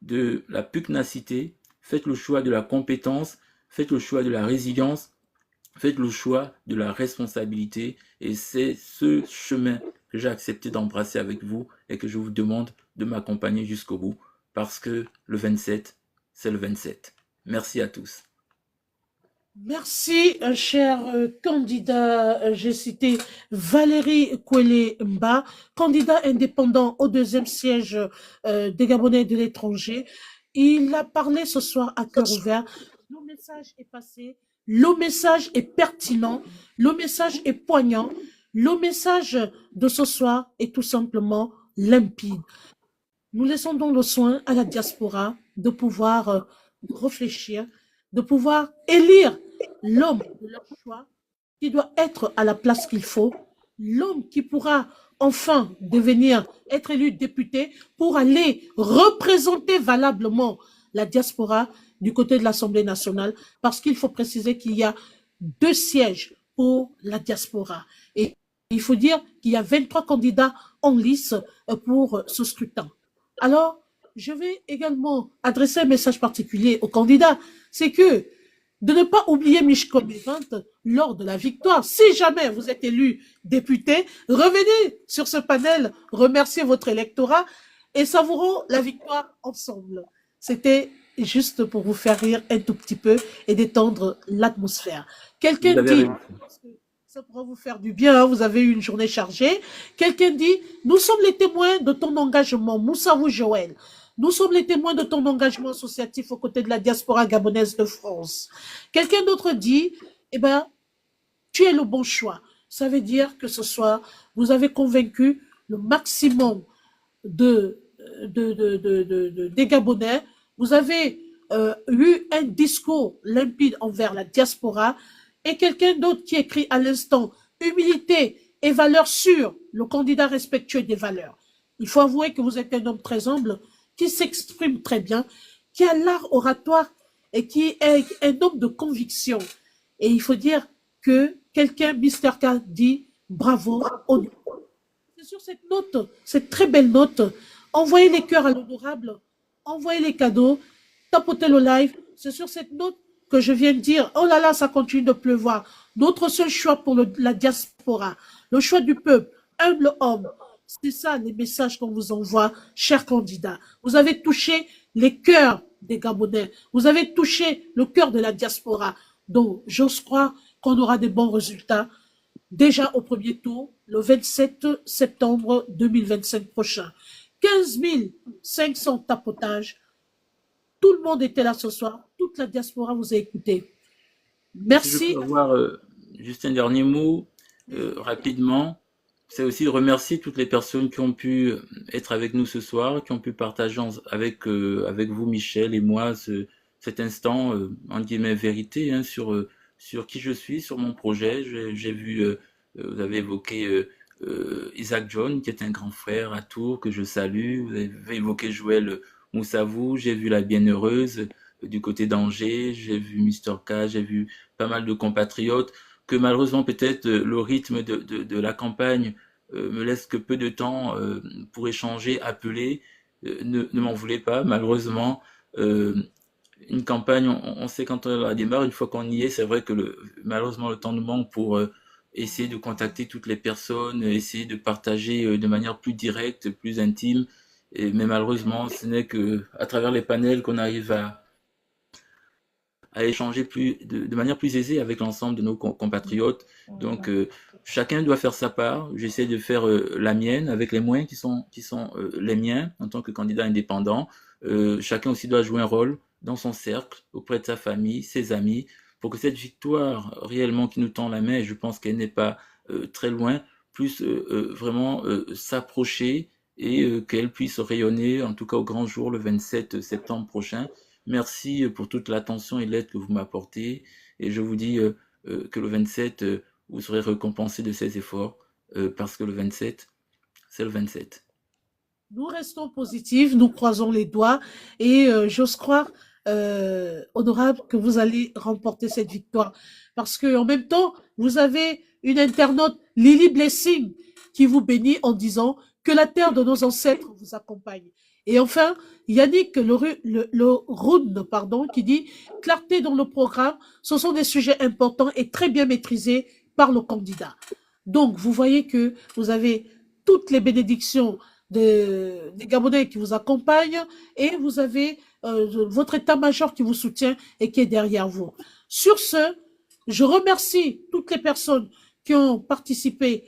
de la pugnacité, faites le choix de la compétence, faites le choix de la résilience, faites le choix de la responsabilité et c'est ce chemin que j'ai accepté d'embrasser avec vous et que je vous demande de m'accompagner jusqu'au bout parce que le 27, c'est le 27. Merci à tous. Merci, cher candidat. J'ai cité Valérie Kwele-Mba, candidat indépendant au deuxième siège des Gabonais de l'étranger. Il a parlé ce soir à cœur ouvert. Le message est passé, le message est pertinent, le message est poignant, le message de ce soir est tout simplement limpide. Nous laissons donc le soin à la diaspora de pouvoir réfléchir, de pouvoir élire l'homme de leur choix qui doit être à la place qu'il faut, l'homme qui pourra enfin devenir, être élu député pour aller représenter valablement la diaspora du côté de l'Assemblée nationale, parce qu'il faut préciser qu'il y a 2 sièges pour la diaspora. Et il faut dire qu'il y a 23 candidats en lice pour ce scrutin. Alors, je vais également adresser un message particulier aux candidats. C'est que de ne pas oublier Michkom Event lors de la victoire. Si jamais vous êtes élu député, revenez sur ce panel, remerciez votre électorat et savourons la victoire ensemble. C'était juste pour vous faire rire un tout petit peu et détendre l'atmosphère. Vous Quelqu'un avez dit, réussi. ça pourra vous faire du bien, hein, vous avez eu une journée chargée. Quelqu'un dit, nous sommes les témoins de ton engagement, Moussavou Joël. Nous sommes les témoins de ton engagement associatif aux côtés de la diaspora gabonaise de France. Quelqu'un d'autre dit, eh ben, tu es le bon choix. Ça veut dire que ce soir, vous avez convaincu le maximum des Gabonais. Vous avez eu un discours limpide envers la diaspora et quelqu'un d'autre qui écrit à l'instant humilité et valeurs sûres, le candidat respectueux des valeurs. Il faut avouer que vous êtes un homme très humble, qui s'exprime très bien, qui a l'art oratoire et qui est un homme de conviction. Et il faut dire que quelqu'un, Mister K, dit bravo. C'est sur cette note, cette très belle note, envoyez les cœurs à l'honorable, envoyez les cadeaux, tapotez le live. C'est sur cette note que je viens de dire, oh là là, ça continue de pleuvoir. Notre seul choix pour la diaspora, le choix du peuple, humble homme. C'est ça les messages qu'on vous envoie, chers candidats. Vous avez touché les cœurs des Gabonais. Vous avez touché le cœur de la diaspora. Donc, j'ose croire qu'on aura des bons résultats déjà au premier tour, le 27 septembre 2025 prochain. 15 500 tapotages. Tout le monde était là ce soir. Toute la diaspora vous a écouté. Si je Merci. peux avoir juste un dernier mot rapidement, c'est aussi de remercier toutes les personnes qui ont pu être avec nous ce soir, qui ont pu partager avec vous, Michel et moi, cet instant, en guillemets, vérité, hein, sur qui je suis, sur mon projet. J'ai vu, vous avez évoqué Isaac John, qui est un grand frère à Tours, que je salue. Vous avez évoqué Joël Moussavou, j'ai vu la Bienheureuse du côté d'Angers, j'ai vu Mister K, j'ai vu pas mal de compatriotes, que malheureusement peut-être le rythme de la campagne me laisse que peu de temps pour échanger, appeler. Ne m'en voulez pas, malheureusement. Une campagne, on sait quand on la démarre, une fois qu'on y est, c'est vrai que malheureusement le temps nous manque pour essayer de contacter toutes les personnes, essayer de partager de manière plus directe, plus intime. Mais malheureusement, ce n'est que à travers les panels qu'on arrive à échanger de manière plus aisée avec l'ensemble de nos compatriotes. Donc, chacun doit faire sa part. J'essaie de faire la mienne avec les moyens qui sont les miens en tant que candidat indépendant. Chacun aussi doit jouer un rôle dans son cercle, auprès de sa famille, ses amis, pour que cette victoire réellement qui nous tend la main, et je pense qu'elle n'est pas très loin, puisse vraiment s'approcher et qu'elle puisse rayonner, en tout cas au grand jour, le 27 septembre prochain. Merci pour toute l'attention et l'aide que vous m'apportez. Et je vous dis que le 27, vous serez récompensé de ces efforts parce que le 27, c'est le 27. Nous restons positifs, nous croisons les doigts et j'ose croire honorable, que vous allez remporter cette victoire. Parce que en même temps, vous avez une internaute, Lily Blessing, qui vous bénit en disant que la terre de nos ancêtres vous accompagne. Et enfin, Yannick Roun, pardon, qui dit clarté dans le programme, ce sont des sujets importants et très bien maîtrisés par le candidat. Donc, vous voyez que vous avez toutes les bénédictions des Gabonais qui vous accompagnent et vous avez votre état-major qui vous soutient et qui est derrière vous. Sur ce, je remercie toutes les personnes qui ont participé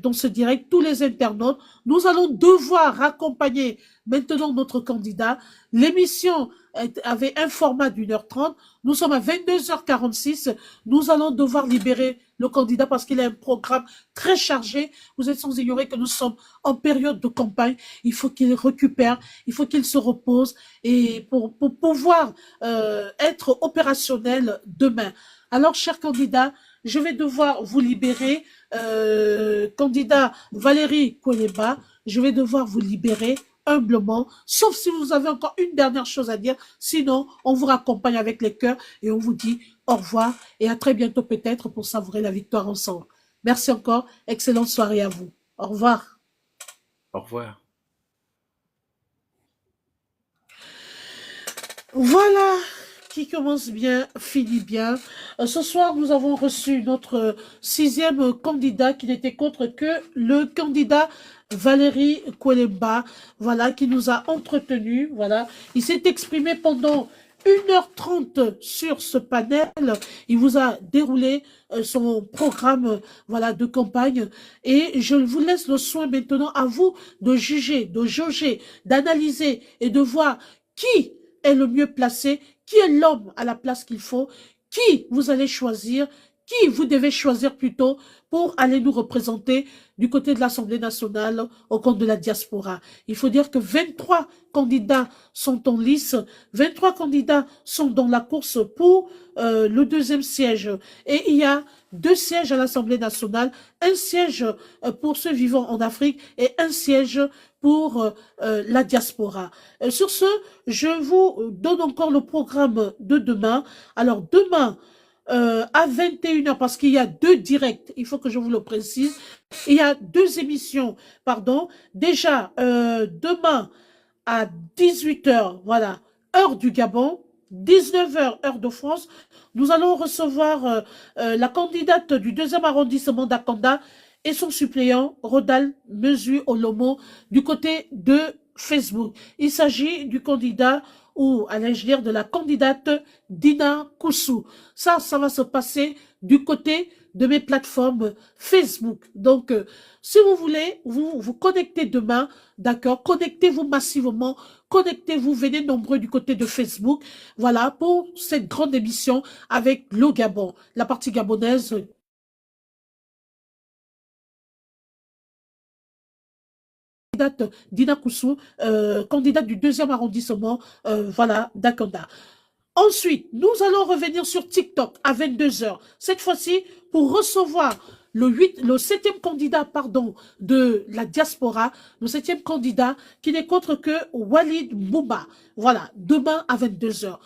dans ce direct, tous les internautes. Nous allons devoir accompagner maintenant notre candidat. L'émission avait un format d'1h30. Nous sommes à 22h46. Nous allons devoir libérer le candidat parce qu'il a un programme très chargé. Vous êtes sans ignorer que nous sommes en période de campagne. Il faut qu'il récupère, il faut qu'il se repose et pour pouvoir être opérationnel demain. Alors, chers candidats, je vais devoir vous libérer. Candidat Valérie Koueleba, je vais devoir vous libérer humblement, sauf si vous avez encore une dernière chose à dire. Sinon, on vous raccompagne avec les cœurs et on vous dit au revoir et à très bientôt peut-être pour savourer la victoire ensemble. Merci encore. Excellente soirée à vous. Au revoir. Au revoir. Voilà qui commence bien, finit bien. Ce soir, nous avons reçu notre 6e candidat qui n'était qu'autre que le candidat Valérie Koueleba, voilà, qui nous a entretenu, voilà. Il s'est exprimé pendant 1h30 sur ce panel. Il vous a déroulé son programme, voilà, de campagne. Et je vous laisse le soin maintenant à vous de juger, de jauger, d'analyser et de voir qui est le mieux placé, qui est l'homme à la place qu'il faut, qui vous allez choisir, qui vous devez choisir plutôt pour aller nous représenter du côté de l'Assemblée nationale au compte de la diaspora. Il faut dire que 23 candidats sont en lice, 23 candidats sont dans la course pour le 2e siège. Et il y a 2 sièges à l'Assemblée nationale, un siège pour ceux vivant en Afrique et un siège pour la diaspora. Sur ce, je vous donne encore le programme de demain. Alors demain, à 21h, parce qu'il y a 2 directs, il faut que je vous le précise, il y a 2 émissions, pardon. Déjà, demain à 18h, voilà, heure du Gabon, 19h, heure de France, nous allons recevoir la candidate du 2e arrondissement d'Akanda et son suppléant, Rodal Mesu Olomo, du côté de Facebook. Il s'agit du candidat ou, allais-je dire, de la candidate Dina Koussou. Ça va se passer du côté de mes plateformes Facebook. Donc, si vous voulez, vous connectez demain, d'accord, connectez-vous massivement, connectez-vous, venez nombreux du côté de Facebook, voilà, pour cette grande émission avec le Gabon, la partie gabonaise. Candidate Dina Koussou, candidate du 2e arrondissement, voilà, d'Akanda. Ensuite, nous allons revenir sur TikTok à 22h. Cette fois-ci, pour recevoir le 7e candidat, pardon, de la diaspora, le 7e candidat, qui n'est qu'autre que Walid Bouba. Voilà, demain à 22h.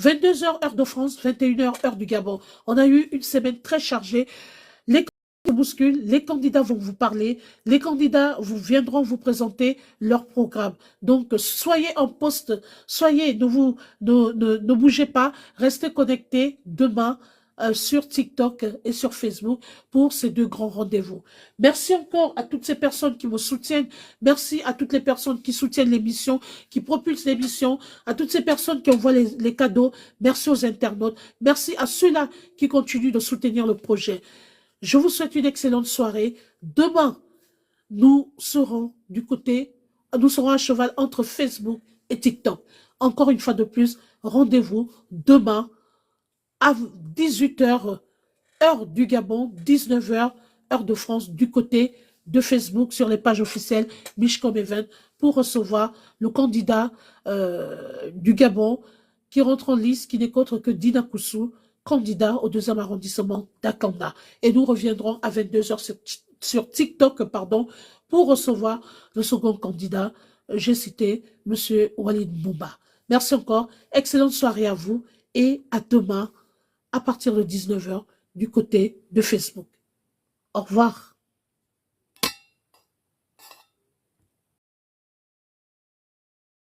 22h, heure de France, 21h, heure du Gabon. On a eu une semaine très chargée. Les bousculent, les candidats vont vous parler, les candidats viendront vous présenter leur programme. Donc, soyez en poste, ne bougez pas, restez connectés demain sur TikTok et sur Facebook pour ces 2 grands rendez-vous. Merci encore à toutes ces personnes qui me soutiennent. Merci à toutes les personnes qui soutiennent l'émission, qui propulsent l'émission, à toutes ces personnes qui envoient les cadeaux. Merci aux internautes. Merci à ceux-là qui continuent de soutenir le projet. Je vous souhaite une excellente soirée. Demain, nous serons à cheval entre Facebook et TikTok. Encore une fois de plus, rendez-vous demain à 18h, heure du Gabon, 19h, heure de France, du côté de Facebook, sur les pages officielles Michcom Event, pour recevoir le candidat du Gabon qui rentre en lice, qui n'est qu'autre que Dina Koussou, candidat au 2e arrondissement d'Akanda. Et nous reviendrons à 22h sur TikTok, pardon, pour recevoir le second candidat. J'ai cité M. Walid Bouba. Merci encore. Excellente soirée à vous et à demain à partir de 19 h du côté de Facebook. Au revoir.